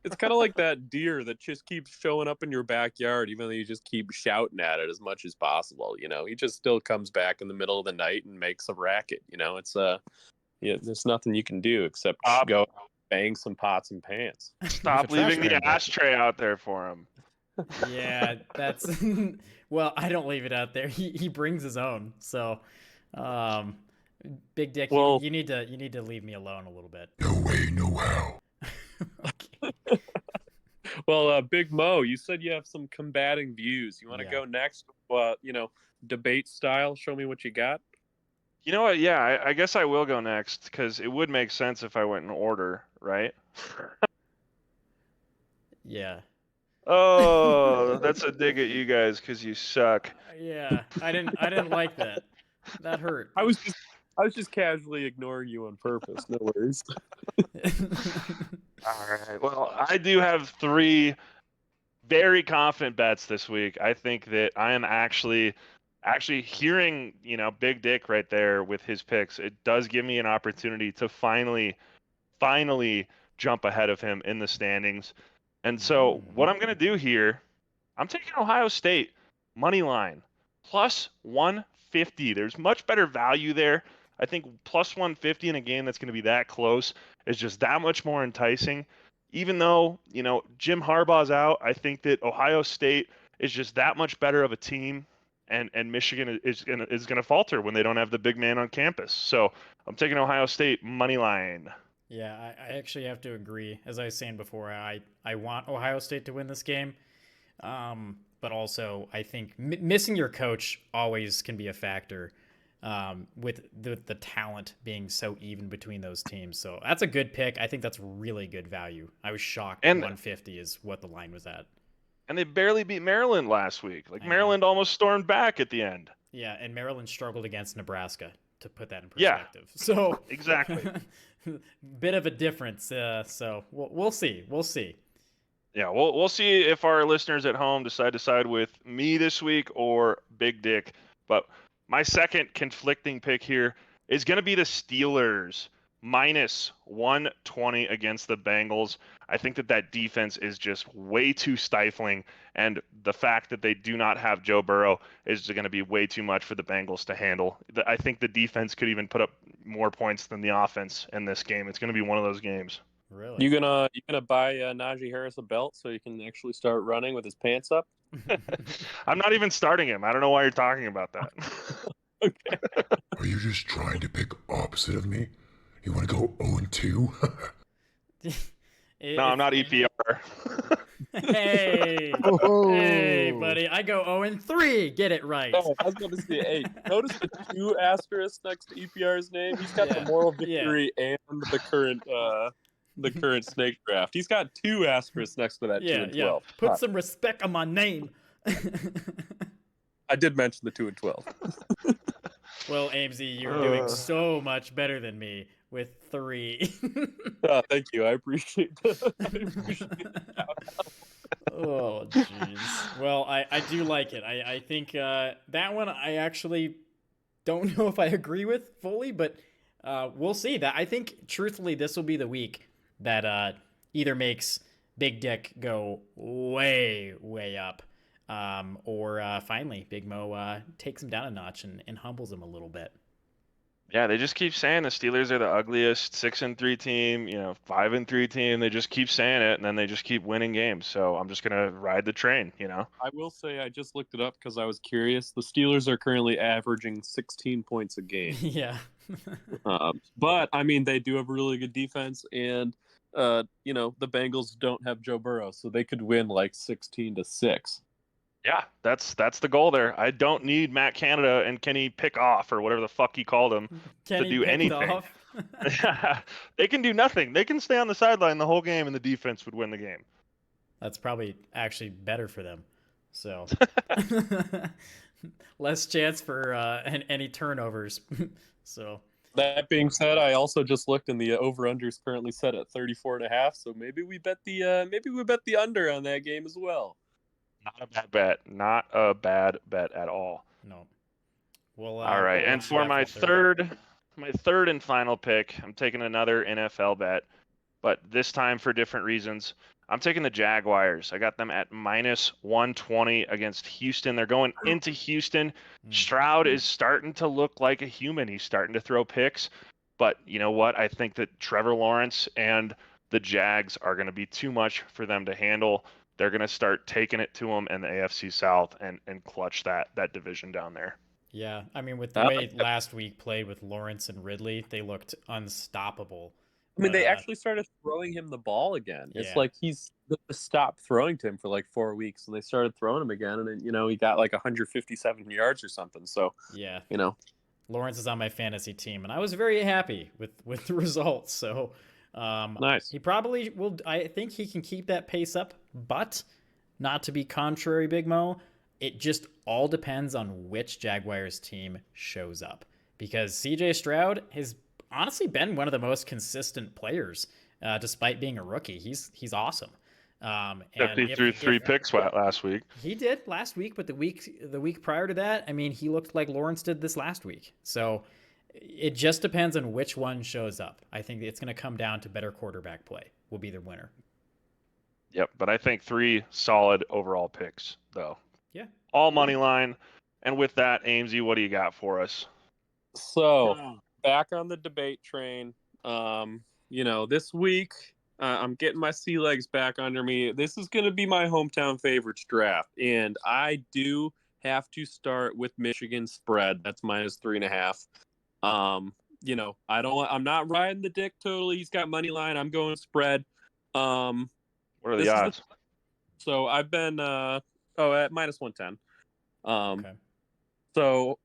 It's kind of like that deer that just keeps showing up in your backyard, even though you just keep shouting at it as much as possible. He just still comes back in the middle of the night and makes a racket. It's there's nothing you can do except go bang some pots and pans. Stop leaving the ashtray out there for him. Yeah, that's well, I don't leave it out there. He brings his own. So, Big Dick, well, you need to leave me alone a little bit. No way, no how. Okay. Well, Big Mo, you said you have some combating views. You want to Yeah. go next? Debate style. Show me what you got. You know what? Yeah, I guess I will go next because it would make sense if I went in order, right? Yeah. Oh, that's a dig at you guys because you suck. Yeah. I didn't like that. That hurt. I was just casually ignoring you on purpose. No worries. All right. Well, I do have 3 very confident bets this week. I think that I am actually hearing, Big Dick right there with his picks. It does give me an opportunity to finally jump ahead of him in the standings. And so what I'm going to do here, I'm taking Ohio State money line plus 150. There's much better value there. I think plus 150 in a game that's going to be that close is just that much more enticing. Even though, Jim Harbaugh's out, I think that Ohio State is just that much better of a team, and Michigan is gonna falter when they don't have the big man on campus. So I'm taking Ohio State money line. Yeah, I actually have to agree. As I was saying before, I want Ohio State to win this game. But also, I think missing your coach always can be a factor, with the talent being so even between those teams. So that's a good pick. I think that's really good value. I was shocked And 150 is what the line was at. and they barely beat Maryland last week. Like I know. Maryland almost stormed back at the end. Yeah, and Maryland struggled against Nebraska, to put that in Yeah, perspective. So, exactly. bit of a difference. So we'll see. We'll see. Yeah, we'll see if our listeners at home decide to side with me this week or Big Dick. But my second conflicting pick here is going to be the Steelers minus 120 against the Bengals. I think that defense is just way too stifling, and the fact that they do not have Joe Burrow is going to be way too much for the Bengals to handle. I think the defense could even put up more points than the offense in this game. It's going to be one of those games. Really? You gonna buy Najee Harris a belt so he can actually start running with his pants up? I'm not even starting him. I don't know why you're talking about that. Okay. Are you just trying to pick opposite of me? You want to go 0-2? No, I'm not EPR. Hey, Oh, hey, buddy! I go 0-3. Get it right. Oh, I was going to say, hey, notice the 2 asterisks next to EPR's name. He's got Yeah, the moral yeah. victory and the current snake draft. He's got 2 asterisks next to that 2 Yeah, and yeah. 12. Put some respect on my name. I did mention the 2 and 12. Well, Amesy, you're doing so much better than me with 3. Thank you. I appreciate that. Oh, jeez. Well, I do like it. I think that one I actually don't know if I agree with fully, but we'll see. That I think, truthfully, this will be the week that either makes Big Dick go way, way up, or finally Big Mo takes him down a notch and humbles him a little bit. Yeah, they just keep saying the Steelers are the ugliest 6-3 team, 5-3 team. They just keep saying it, and then they just keep winning games. So I'm just gonna ride the train. I will say I just looked it up because I was curious. The Steelers are currently averaging 16 points a game. Yeah. But, I mean, they do have a really good defense, and, the Bengals don't have Joe Burrow, so they could win like 16-6. Yeah, that's the goal there. I don't need Matt Canada and Kenny Pickoff or whatever the fuck he called him Kenny to do picked anything. off. They can do nothing. They can stay on the sideline the whole game, and the defense would win the game. That's probably actually better for them. So less chance for any turnovers. So That being said, I also just looked, and the over/under is currently set at 34.5. So maybe we bet the under on that game as well. Not a bad bet. Not a bad bet at all. no. Well, All right, what and you for got my third? third and final pick, I'm taking another NFL bet, but this time for different reasons. I'm taking the Jaguars. I got them at minus 120 against Houston. They're going into Houston. Stroud is starting to look like a human. He's starting to throw picks, but you know what? I think that Trevor Lawrence and the Jags are going to be too much for them to handle. They're going to start taking it to them in the AFC South and clutch that division down there. Yeah, I mean, with the way last week played with Lawrence and Ridley, they looked unstoppable. I mean, But, they actually started throwing him the ball again. It's Yeah. like he's stopped throwing to him for like 4 weeks, and they started throwing him again, and then, he got like 157 yards or something. So, yeah, you know, Lawrence is on my fantasy team, and I was very happy with the results. So, nice. he probably will. I think he can keep that pace up, but not to be contrary, Big Mo. It just all depends on which Jaguars team shows up, because CJ Stroud has honestly been one of the most consistent players, despite being a rookie. He's awesome. And He threw 3 picks last week. He did last week, but the week prior to that, I mean, he looked like Lawrence did this last week. So it just depends on which one shows up. I think it's going to come down to better quarterback play will be the winner. Yep, but I think 3 solid overall picks, though. Yeah. All money line. And with that, Amesy, what do you got for us? So, back on the debate train. This week I'm getting my sea legs back under me. This is going to be my hometown favorites draft, and I do have to start with Michigan spread. That's minus 3.5. I'm not riding the dick totally. He's got money line. I'm going spread. What are This the is odds? So I've been at -110. Okay. So,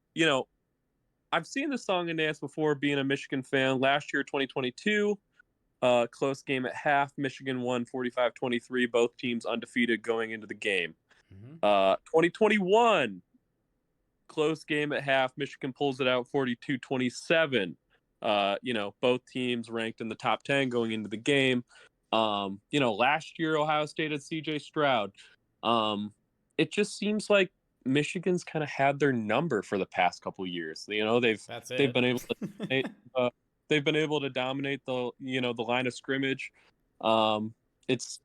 I've seen this song and dance before being a Michigan fan. Last year, 2022, close game at half. Michigan won 45-23. Both teams undefeated going into the game. 2021, close game at half. Michigan pulls it out 42-27. Both teams ranked in the top 10 going into the game. Last year, Ohio State had CJ Stroud. It just seems like Michigan's kind of had their number for the past couple of years. That's They've it. been able to they've been able to dominate the line of scrimmage. It's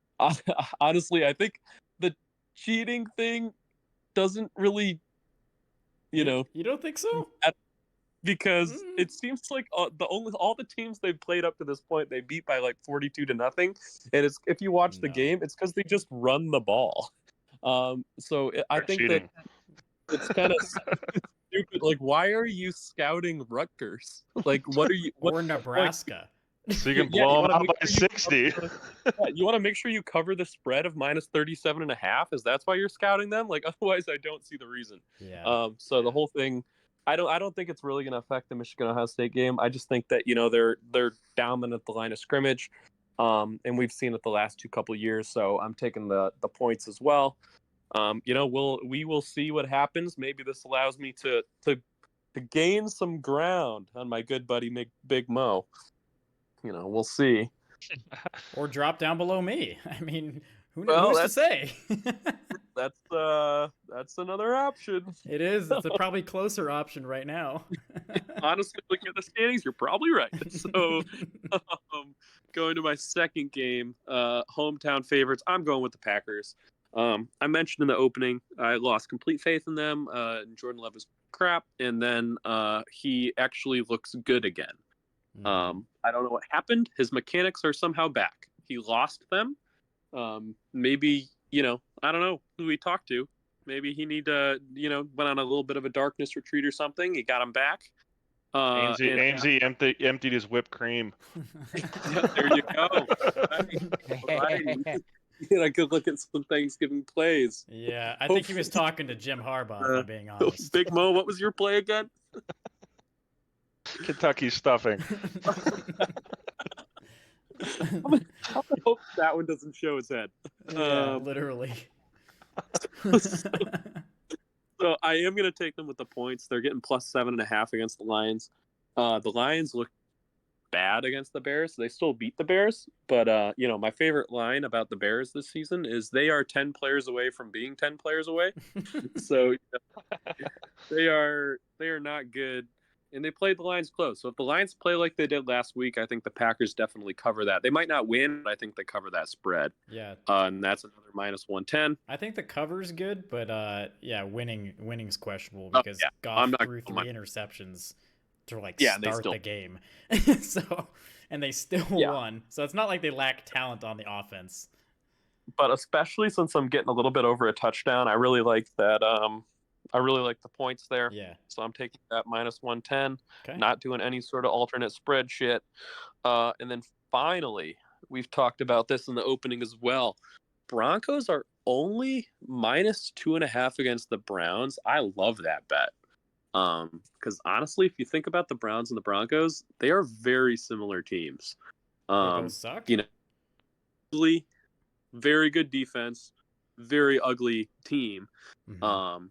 honestly, I think the cheating thing doesn't really, You don't think so? because it seems like all the teams they've played up to this point they beat by like 42-0, and it's if you watch the No. game, it's because they just run the ball. I think cheating. that it's kind of stupid. Like, why are you scouting Rutgers? Like, what are you? Or Nebraska. So you can Yeah, blow you them wanna out make by sure 60. you want to make sure you cover the spread of -37.5. Is that's why you're scouting them? Like, otherwise, I don't see the reason. Yeah. So the whole thing, I don't think it's really going to affect the Michigan Ohio State game. I just think that they're dominant at the line of scrimmage, and we've seen it the last couple years. So I'm taking the points as well. We will see what happens. Maybe this allows me to gain some ground on my good buddy Big Mo. We'll see. Or drop down below me. I mean, Well, who's to say? That's another option. It is. It's a probably closer option right now. Honestly, looking at the standings, you're probably right. So, going to my second game, hometown favorites. I'm going with the Packers. I mentioned in the opening, I lost complete faith in them. Jordan Love is crap, and then he actually looks good again. I don't know what happened. His mechanics are somehow back. He lost them. Maybe, I don't know who he talked to. Maybe he went on a little bit of a darkness retreat or something. He got him back. AMZ emptied his whipped cream. Yeah, there you go. I could look at some Thanksgiving plays. Yeah, I think he was talking to Jim Harbaugh, if I'm being honest. Big Mo, what was your play again? Kentucky stuffing. I hope that one doesn't show his head. Yeah, literally. So I am going to take them with the points. They're getting +7.5 against the Lions. The Lions look bad against the Bears. They still beat the Bears, but my favorite line about the Bears this season is they are 10 players away from being 10 players away. So they are not good. And they played the Lions close. So if the Lions play like they did last week, I think the Packers definitely cover that. They might not win, but I think they cover that spread. Yeah. And that's another -110. I think the cover's good, but winning's questionable because Goff threw 3 interceptions to start the game. And they still won. So it's not like they lack talent on the offense. But especially since I'm getting a little bit over a touchdown, I really like that. I really like the points there. Yeah. So I'm taking that -110. Okay. Not doing any sort of alternate spread shit. And then finally, we've talked about this in the opening as well. Broncos are only -2.5 against the Browns. I love that bet. Because honestly, if you think about the Browns and the Broncos, they are very similar teams. They both suck. Very good defense, very ugly team. Mm-hmm.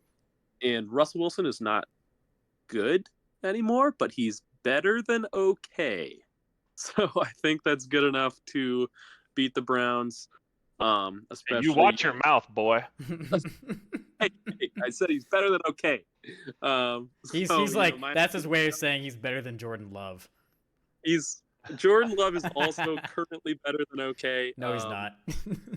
And Russell Wilson is not good anymore, but he's better than okay. So I think that's good enough to beat the Browns. Especially You watch your mouth, boy. Hey, I said he's better than okay. He's like that's his way of saying he's better than Jordan Love. Jordan Love is also currently better than okay. No, he's not.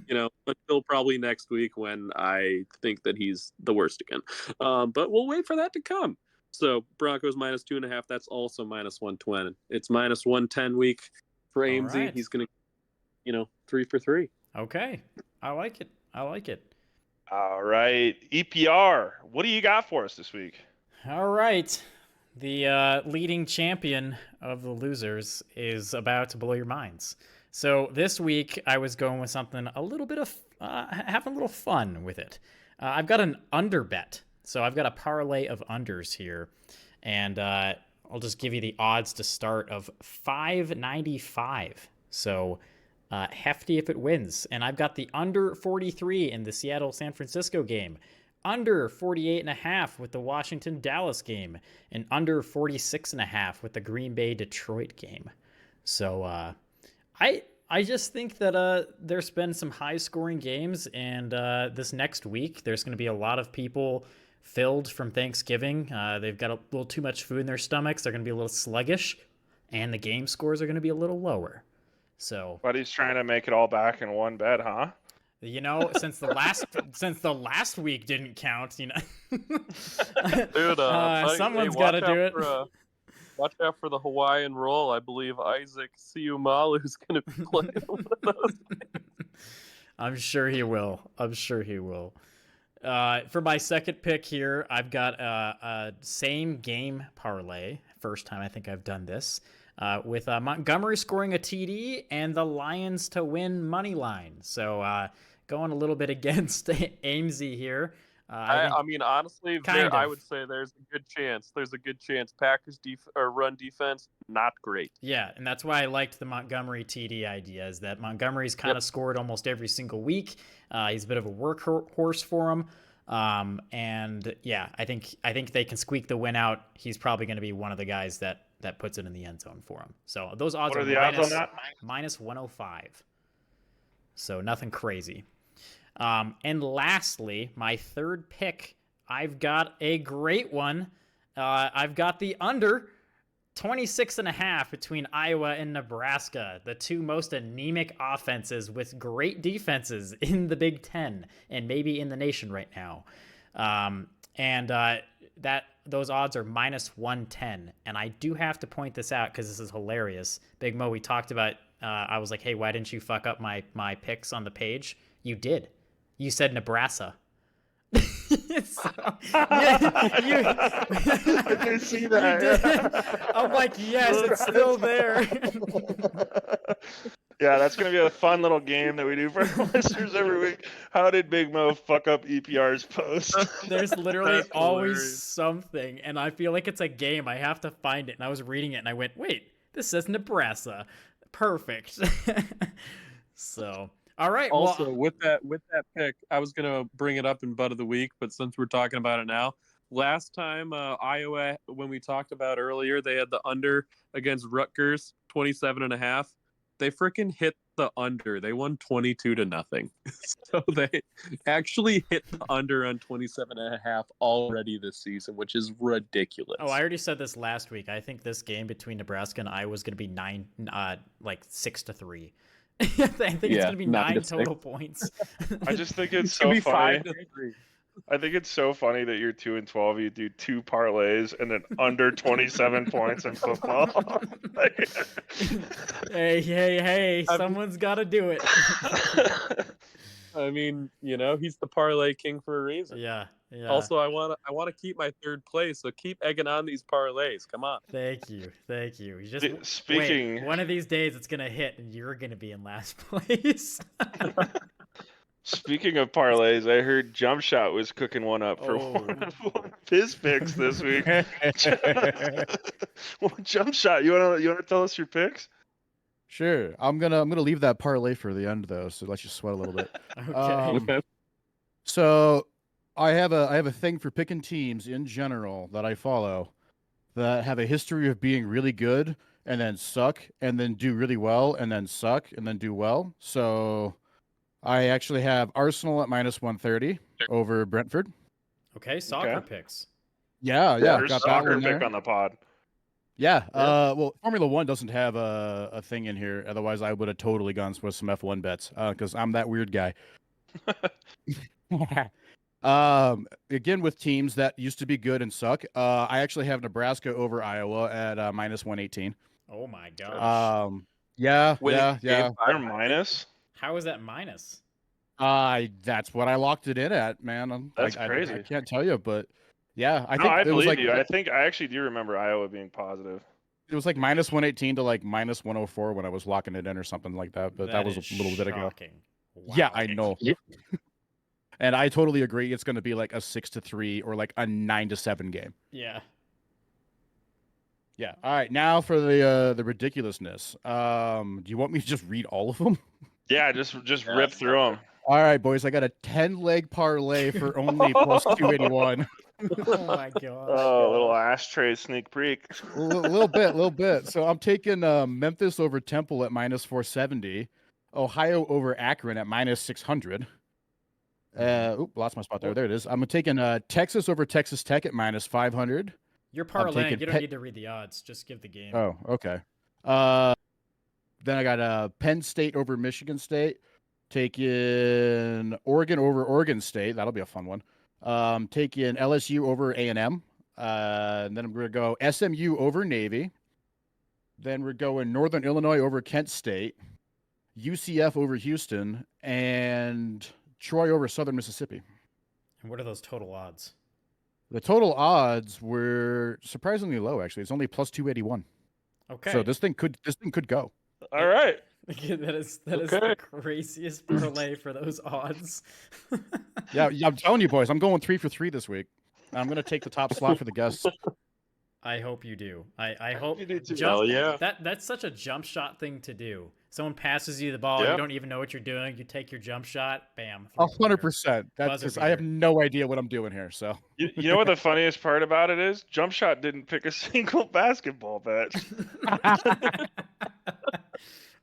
Until probably next week when I think that he's the worst again. But we'll wait for that to come. So Broncos -2.5. That's also -120. It's -110 week for AMZ. Right. He's gonna, 3 for 3. Okay, I like it. All right, EPR. What do you got for us this week? All right. The leading champion of the losers is about to blow your minds. So this week I was going with something a little bit of having a little fun with it. I've got an under bet, so I've got a parlay of unders here, and I'll just give you the odds to start of 595. So hefty if it wins, and I've got the under 43 in the Seattle San Francisco game, under 48.5 with the Washington Dallas game, and under 46.5 with the Green Bay Detroit game. So I just think that there's been some high scoring games, and this next week there's going to be a lot of people filled from Thanksgiving. They've got a little too much food in their stomachs. They're going to be a little sluggish, and the game scores are going to be a little lower. So, But he's trying to make it all back in one bet, huh? you know, since the last week didn't count, you know, Dude, someone's got to do it. Watch out for the Hawaiian roll. I believe Isaac Siumalu is going to be playing one of those. I'm sure he will. For my second pick here, I've got a same game parlay. First time I think I've done this. With Montgomery scoring a TD and the Lions to win money line. So going a little bit against Amesy here. I mean, honestly, kind I of. would say there's a good chance. Packers run defense, not great. Yeah, and that's why I liked the Montgomery TD idea, is that Montgomery's kind of scored almost every single week. He's a bit of a workhorse for him. And yeah, I think they can squeak the win out. He's probably going to be one of the guys that puts it in the end zone for him. So those odds What are the odds on that? minus 105. So nothing crazy. And lastly, my third pick, I've got a great one. I've got the under 26.5 between Iowa and Nebraska, the two most anemic offenses with great defenses in the Big Ten and maybe in the nation right now. Those odds are minus 110. And I do have to point this out because this is hilarious. Big Mo, we talked about, I was like, hey, why didn't you fuck up my picks on the page? You did. You said Nebraska. I didn't see that. I'm like, yes, it's still there. Yeah, that's going to be a fun little game that we do for our listeners every week. How did Big Mo fuck up EPR's post? There's literally That's always hilarious. something, and I feel like it's a game. I have to find it, and I was reading it, and I went, wait, this says Nebraska. Perfect. So... all right. Also, with that pick, I was gonna bring it up in Butt of the Week, but since we're talking about it now, last time Iowa, when we talked about earlier, they had the under against Rutgers, 27.5. They freaking hit the under. They won 22-0. So they actually hit the under on 27.5 already this season, which is ridiculous. Oh, I already said this last week. I think this game between Nebraska and Iowa is going to be 6-3. I think it's going to be 9 total points. I just think it's It should so be funny. 5-3. I think it's so funny that you're 2-12. You do two parlays and then under 27 points in football. Hey! Someone's got to do it. I mean, he's the parlay king for a reason. Yeah. Also, I want to keep my third place, so keep egging on these parlays. Come on. Thank you. You just Speaking, wait, one of these days it's gonna hit, and you're gonna be in last place. Speaking of parlays, I heard Jump Shot was cooking one up for one of his picks this week. Well, Jump Shot, you wanna tell us your picks? Sure. I'm gonna leave that parlay for the end though, so let's just sweat a little bit. Okay. So I have a thing for picking teams in general that I follow that have a history of being really good and then suck and then do really well and then suck and then do well. So I actually have Arsenal at minus 130 over Brentford. Okay, soccer picks. Yeah, There's got that soccer one there. pick on the pod. Yeah. Well, Formula One doesn't have a thing in here. Otherwise, I would have totally gone with some F1 bets because I'm that weird guy. Again, with teams that used to be good and suck, I actually have Nebraska over Iowa at minus 118. Oh my gosh. Yeah. They're minus. How is that minus? That's what I locked it in at, man. That's crazy. I can't tell you, but Yeah, I No, think I it was believe like you. I actually do remember Iowa being positive. it was like minus 118 to like minus 104 when I was locking it in or something like that. But that was a is little bit ago. shocking. Yeah, Wow. I know. And I totally agree. It's going to be like a 6-3 or like a 9-7 game. Yeah. Yeah. All right. Now for the ridiculousness. Do you want me to just read all of them? Yeah, just rip through them. All right, boys. I got a 10-leg parlay for only plus 281. Oh my gosh. Oh, little ashtray sneak peek. A little bit. So I'm taking Memphis over Temple at minus 470, Ohio over Akron at minus 600. Lost my spot there. There it is. I'm taking Texas over Texas Tech at minus 500. You're I'm parlaying. taking You don't need to read the odds. Just give the game. Oh, okay. Then I got Penn State over Michigan State. Taking Oregon over Oregon State. That'll be a fun one. Taking LSU over A&M. And then I'm going to go SMU over Navy. Then we're going Northern Illinois over Kent State. UCF over Houston. And Troy over Southern Mississippi. And what are those total odds? The total odds were surprisingly low, actually. It's only plus 281. Okay. So this thing could go. All right. that is the craziest parlay for those odds. Yeah, I'm telling you, boys, I'm going 3 for 3 this week. I'm going to take the top slot for the guests. I hope you do. I hope You do too. Hell yeah. That's such a jump shot thing to do. Someone passes you the ball, Yep. you don't even know what you're doing. You take your jump shot, bam. 100%. That's Buzzer just, I have beater. no idea what I'm doing here. So You know what the funniest part about it is? Jump Shot didn't pick a single basketball bet.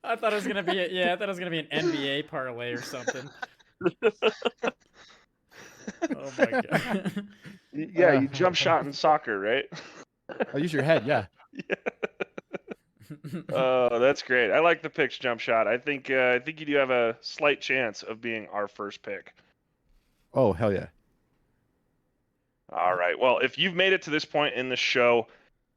I thought it was gonna be I thought it was gonna be an NBA parlay or something. Oh my god. Yeah, you jump shot in soccer, right? I'll use your head. Yeah. Oh, that's great. I like the picks, Jump Shot. I think you do have a slight chance of being our first pick. Oh, hell yeah. All right. Well, if you've made it to this point in the show,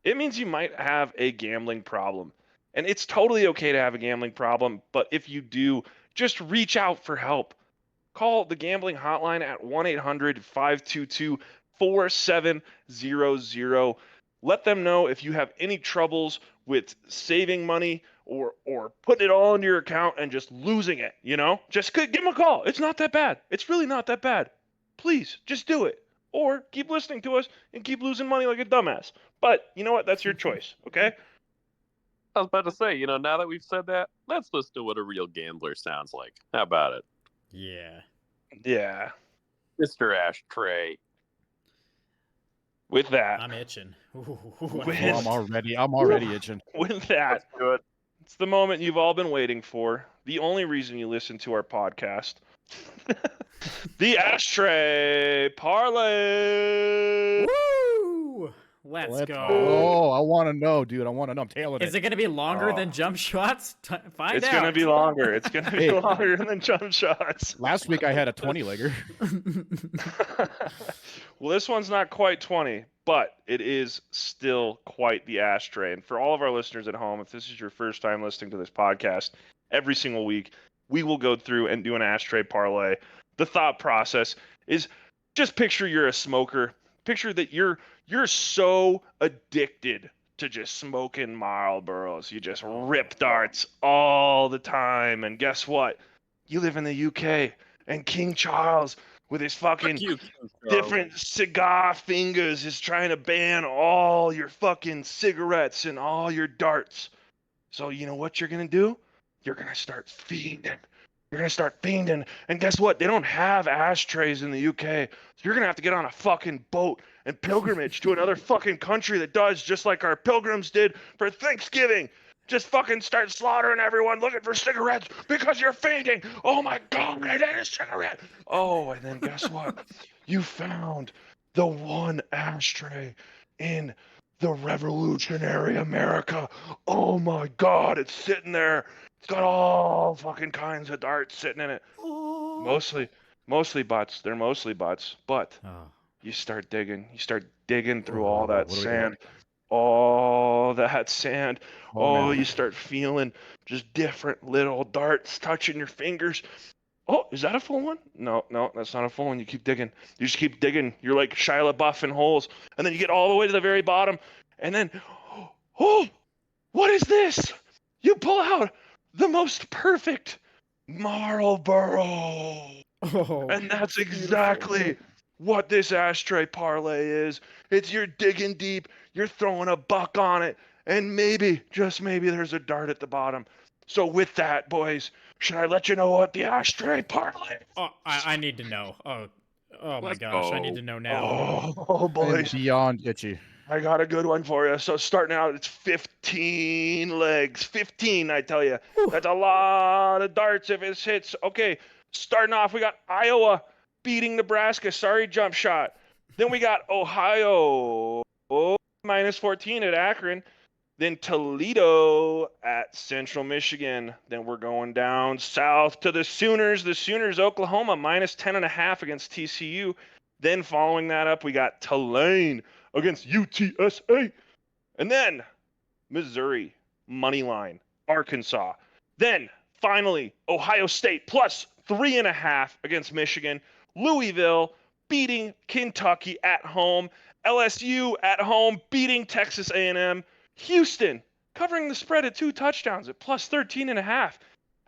it means you might have a gambling problem. And it's totally okay to have a gambling problem, but if you do, just reach out for help. Call the gambling hotline at 1-800-522-4700. Let them know if you have any troubles with saving money or putting it all into your account and just losing it, Just give them a call. It's not that bad. It's really not that bad. Please, just do it. Or keep listening to us and keep losing money like a dumbass. But you know what? That's your choice, okay? I was about to say, now that we've said that, let's listen to what a real gambler sounds like. How about it? Yeah. Yeah. Mr. Ashtray. With that. I'm itching. Ooh, I'm already itching. With that. Let's do it. It's the moment you've all been waiting for. The only reason you listen to our podcast. The Ashtray Parlay. Woo! Let's go. Oh, I want to know, dude. I want to know. I'm tailing Is it going to be longer Oh. than jump shots? Find It's out. going to be longer. It's going to be Hey. longer than jump shots. Last week I had a 20-legger. Well, this one's not quite 20, but it is still quite the ashtray. And for all of our listeners at home, if this is your first time listening to this podcast, every single week we will go through and do an ashtray parlay. The thought process is just picture you're a smoker. Picture that you're so addicted to just smoking Marlboros. You just rip darts all the time. And guess what? You live in the UK, and King Charles, with his fucking different cigar fingers, is trying to ban all your fucking cigarettes and all your darts. So you know what you're going to do? You're going to start fiending. You're going to start fiending. And guess what? They don't have ashtrays in the UK. So you're going to have to get on a fucking boat and pilgrimage to another fucking country that does just like our pilgrims did for Thanksgiving. Just fucking start slaughtering everyone looking for cigarettes because you're fainting. Oh my God, I need a cigarette. Oh, and then guess what? You found the one ashtray in the revolutionary America. Oh my God, it's sitting there. It's got all fucking kinds of darts sitting in it. Mostly butts. They're mostly butts. But Oh. you start digging. You start digging through all what that do we got? sand. All that sand. Oh, man. You start feeling just different little darts touching your fingers. Oh, is that a full one? No, that's not a full one. You keep digging. You just keep digging. You're like Shia LaBeouf in holes, and then you get all the way to the very bottom, and then, oh, what is this? You pull out the most perfect Marlboro. Oh, And that's beautiful. exactly what this ashtray parlay is. It's you're digging deep, you're throwing a buck on it, and maybe, just maybe, there's a dart at the bottom. So with that, boys, should I let you know what the ashtray parlay is? Oh, I need to know. Oh my Let's gosh, I need go. to know now. Oh, I am boys, beyond itchy. I got a good one for you. So starting out, it's 15 legs. 15, I tell you. That's a lot of darts if it hits. Okay, starting off, we got Iowa beating Nebraska. Sorry, jump shot. Then we got Ohio minus 14 at Akron. Then Toledo at Central Michigan. Then we're going down south to the Sooners. The Sooners, Oklahoma, minus 10.5 against TCU. Then following that up, we got Tulane against UTSA. And then Missouri, money line, Arkansas. Then finally, Ohio State plus 3.5 against Michigan. Louisville beating Kentucky at home. LSU at home beating Texas A&M. Houston covering the spread at 2 touchdowns at plus 13.5.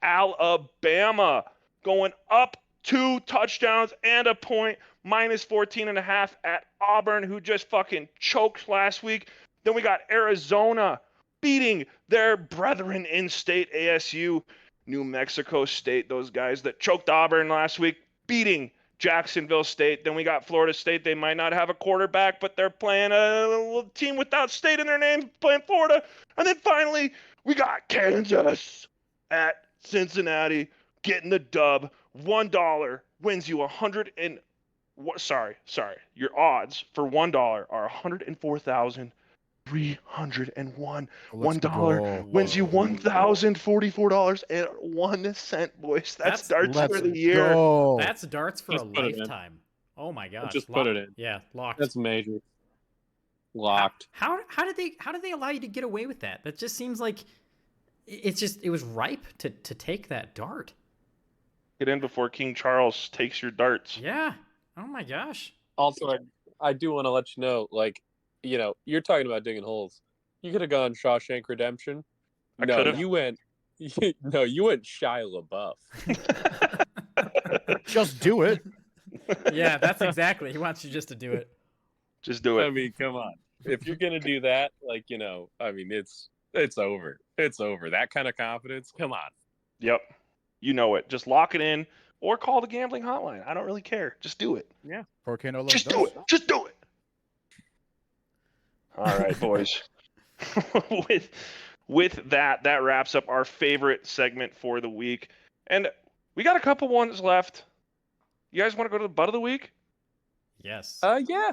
Alabama going up 2 touchdowns and a point, minus 14.5 at Auburn, who just fucking choked last week. Then we got Arizona beating their brethren in state ASU. New Mexico State, those guys that choked Auburn last week, beating Jacksonville State. Then we got Florida State. They might not have a quarterback, but they're playing a team without state in their name, playing Florida. And then finally, we got Kansas at Cincinnati getting the dub. $1 wins you 100 and sorry. Your odds for $1 are 104,301. Let's $1 go. wins you Whoa. $1,044.01, boys. That's darts Let's for the year. go. That's darts for Just a put it in. lifetime. Oh my gosh. Just put it in. Yeah, locked. That's major. Locked. How did they allow you to get away with that? That just seems like it was ripe to take that dart. Get in before King Charles takes your darts. Yeah. Oh my gosh. Also, I do want to let you know, like, you're talking about digging holes. You could have gone Shawshank Redemption. I No, could've. you went. No, you went Shia LaBeouf. Just do it. Yeah, that's exactly. He wants you just to do it. Just do I it. mean, come on. If you're gonna do that, like, I mean, it's over. It's over. That kind of confidence. Come on. Yep. You know it. Just lock it in or call the gambling hotline. I don't really care. Just do it. Yeah. Volcano loves Just do it. Just do it. All right, boys. with that wraps up our favorite segment for the week. And we got a couple ones left. You guys want to go to the butt of the week? Yes. Yeah.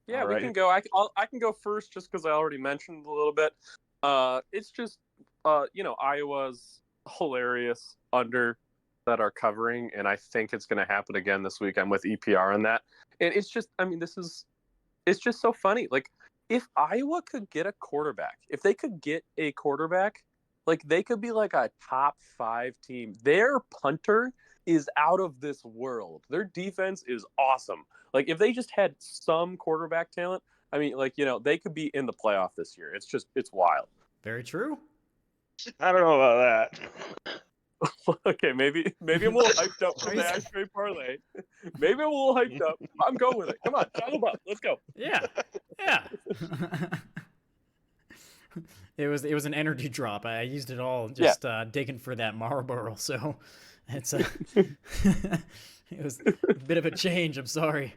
Yeah, All we right. can go. I can go first just because I already mentioned a little bit. It's just, Iowa's hilarious under that are covering, and I think it's going to happen again this week. I'm with EPR on that, and it's just, I mean, it's just so funny. Like, if Iowa could get a quarterback, if they could get a quarterback, like, they could be like a top 5 team. Their punter is out of this world. Their defense is awesome. Like, if they just had some quarterback talent, I mean, like, they could be in the playoff this year. It's wild. Very true. I don't know about that. Okay, maybe I'm a little hyped up for the ashtray parlay. Maybe I'm a little hyped up. I'm going with it. Come on, Shia LaBeouf. Let's go. Yeah. Yeah. It was an energy drop. I used it all just digging for that Marlboro. So it's it was a bit of a change. I'm sorry.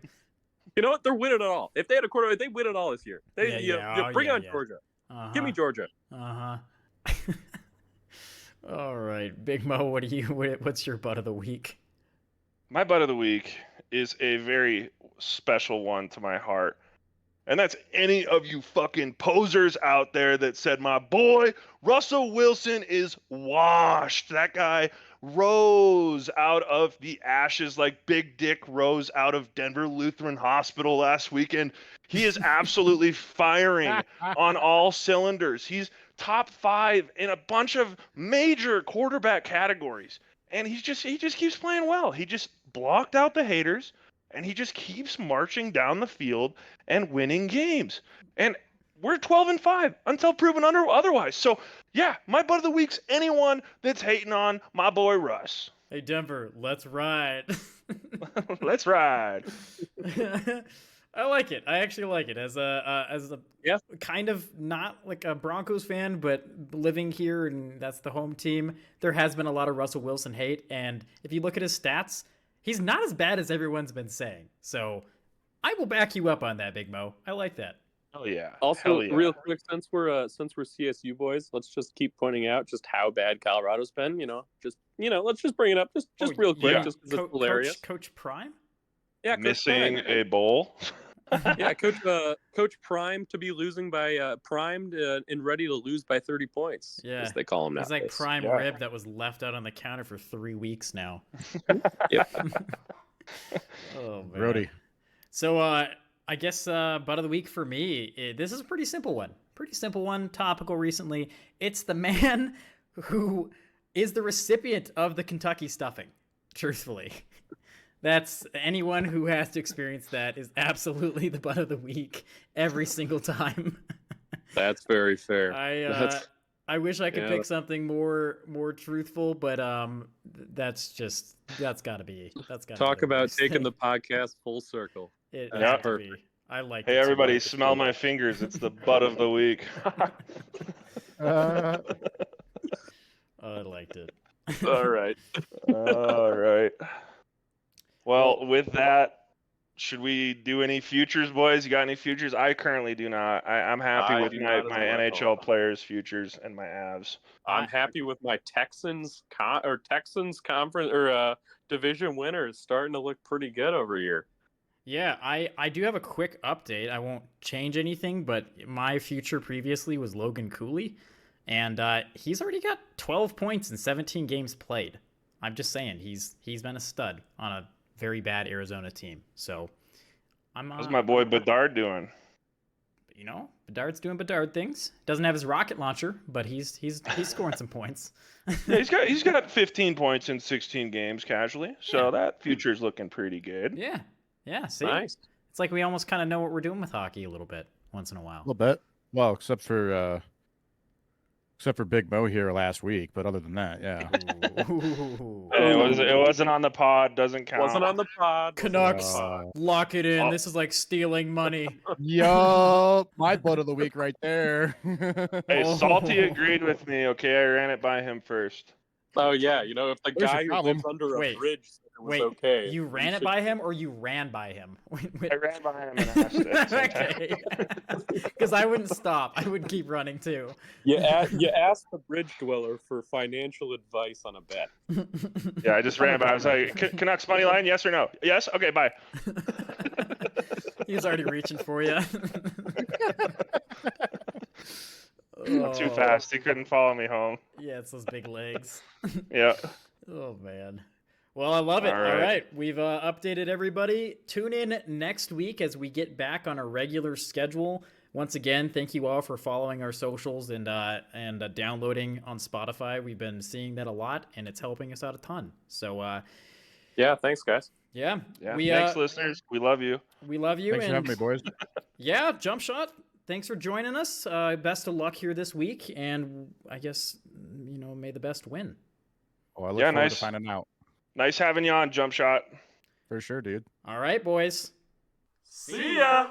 You know what? They're winning it all. If they had a quarterback, they win it all this year. Bring on yeah. Georgia. Uh-huh. Give me Georgia. Uh-huh. All right, Big Mo, what's your butt of the week? My butt of the week is a very special one to my heart. And that's any of you fucking posers out there that said, my boy, Russell Wilson is washed. That guy rose out of the ashes like Big Dick rose out of Denver Lutheran Hospital last weekend. He is absolutely firing on all cylinders. He's top 5 in a bunch of major quarterback categories. and he just keeps playing well. He just blocked out the haters, and he just keeps marching down the field and winning games. And we're 12-5 until proven otherwise. So yeah, my butt of the week's anyone that's hating on my boy Russ. Hey Denver, let's ride. Let's ride. I like it. I actually like it as a Yeah. kind of not like a Broncos fan, but living here and that's the home team. There has been a lot of Russell Wilson hate, and if you look at his stats, he's not as bad as everyone's been saying. So I will back you up on that, Big Mo. I like that. Hell yeah. Also, Hell yeah. real quick, since we're CSU boys, let's just keep pointing out just how bad Colorado's been. Let's just bring it up just real quick, yeah. just because it's hilarious. Coach Prime. Yeah, Coach Missing Prime. a bowl. Yeah, Coach Prime to be losing by primed and ready to lose by 30 points. Yeah. as they call him now. He's like prime Yeah. rib that was left out on the counter for 3 weeks now. Yep. Oh man. Brody. So I guess butt of the week for me, this is a pretty simple one. Pretty simple one, topical recently. It's the man who is the recipient of the Kentucky stuffing, truthfully. That's anyone who has to experience that is absolutely the butt of the week every single time. That's very fair. I wish I could pick something more truthful, but that's gotta be Talk the about worst taking thing. the podcast full circle. It That's has to perfect. be. I like Hey it so everybody, much. smell my fingers. It's the butt of the week. Uh, Oh, I liked it. All right. All right. Well, with that, should we do any futures, boys? You got any futures? I currently do not. I'm happy I with do my not as well. NHL players futures and my Avs. I'm happy with my Texans conference or division winners starting to look pretty good over here. Yeah, I do have a quick update. I won't change anything, but my future previously was Logan Cooley, and he's already got 12 points in 17 games played. I'm just saying, he's been a stud on a very bad Arizona team. So How's my boy Bedard doing? Bedard's doing Bedard things. Doesn't have his rocket launcher, but he's scoring some points. Yeah, he's got 15 points in 16 games casually. So that future's looking pretty good. Yeah, see? Nice. It's like we almost kind of know what we're doing with hockey a little bit once in a a while. little bit. Well, except for Big Mo here last week, but other than that, yeah. Ooh. Hey, it wasn't on the pod. Doesn't count. Wasn't on the pod. Canucks, lock it in. This is like stealing money. Yo, my butt of the week right there. Hey, Oh. Salty agreed with me. Okay, I ran it by him first. Oh yeah, if the There's a guy who problem. lives under Wait, a bridge said it was Wait, okay, you ran it by him or you ran by him? I ran by him and asked it. at the same time. Okay. Because I wouldn't stop. I would keep running too. You asked the bridge dweller for financial advice on a bet. Yeah, I just ran by. I was like, Canucks money line, yes or no? Yes. Okay, bye. He was already reaching for you. Too fast. He couldn't follow me home. Yeah, it's those big legs. Yeah. Oh man. Well, I love it. All All right. right. We've updated everybody. Tune in next week as we get back on a regular schedule. Once again, thank you all for following our socials and downloading on Spotify. We've been seeing that a lot, and it's helping us out a ton. So, Yeah, thanks guys. yeah. Yeah. We, Thanks, listeners. We love you. we love you. Thanks for and having me, boys. yeah, Jump Shot. Thanks for joining us. Best of luck here this week, and I guess may the best win. Oh, I look Yeah, forward nice. to finding out. Nice having you on, Jump Shot. For sure, dude. All right, boys. See ya.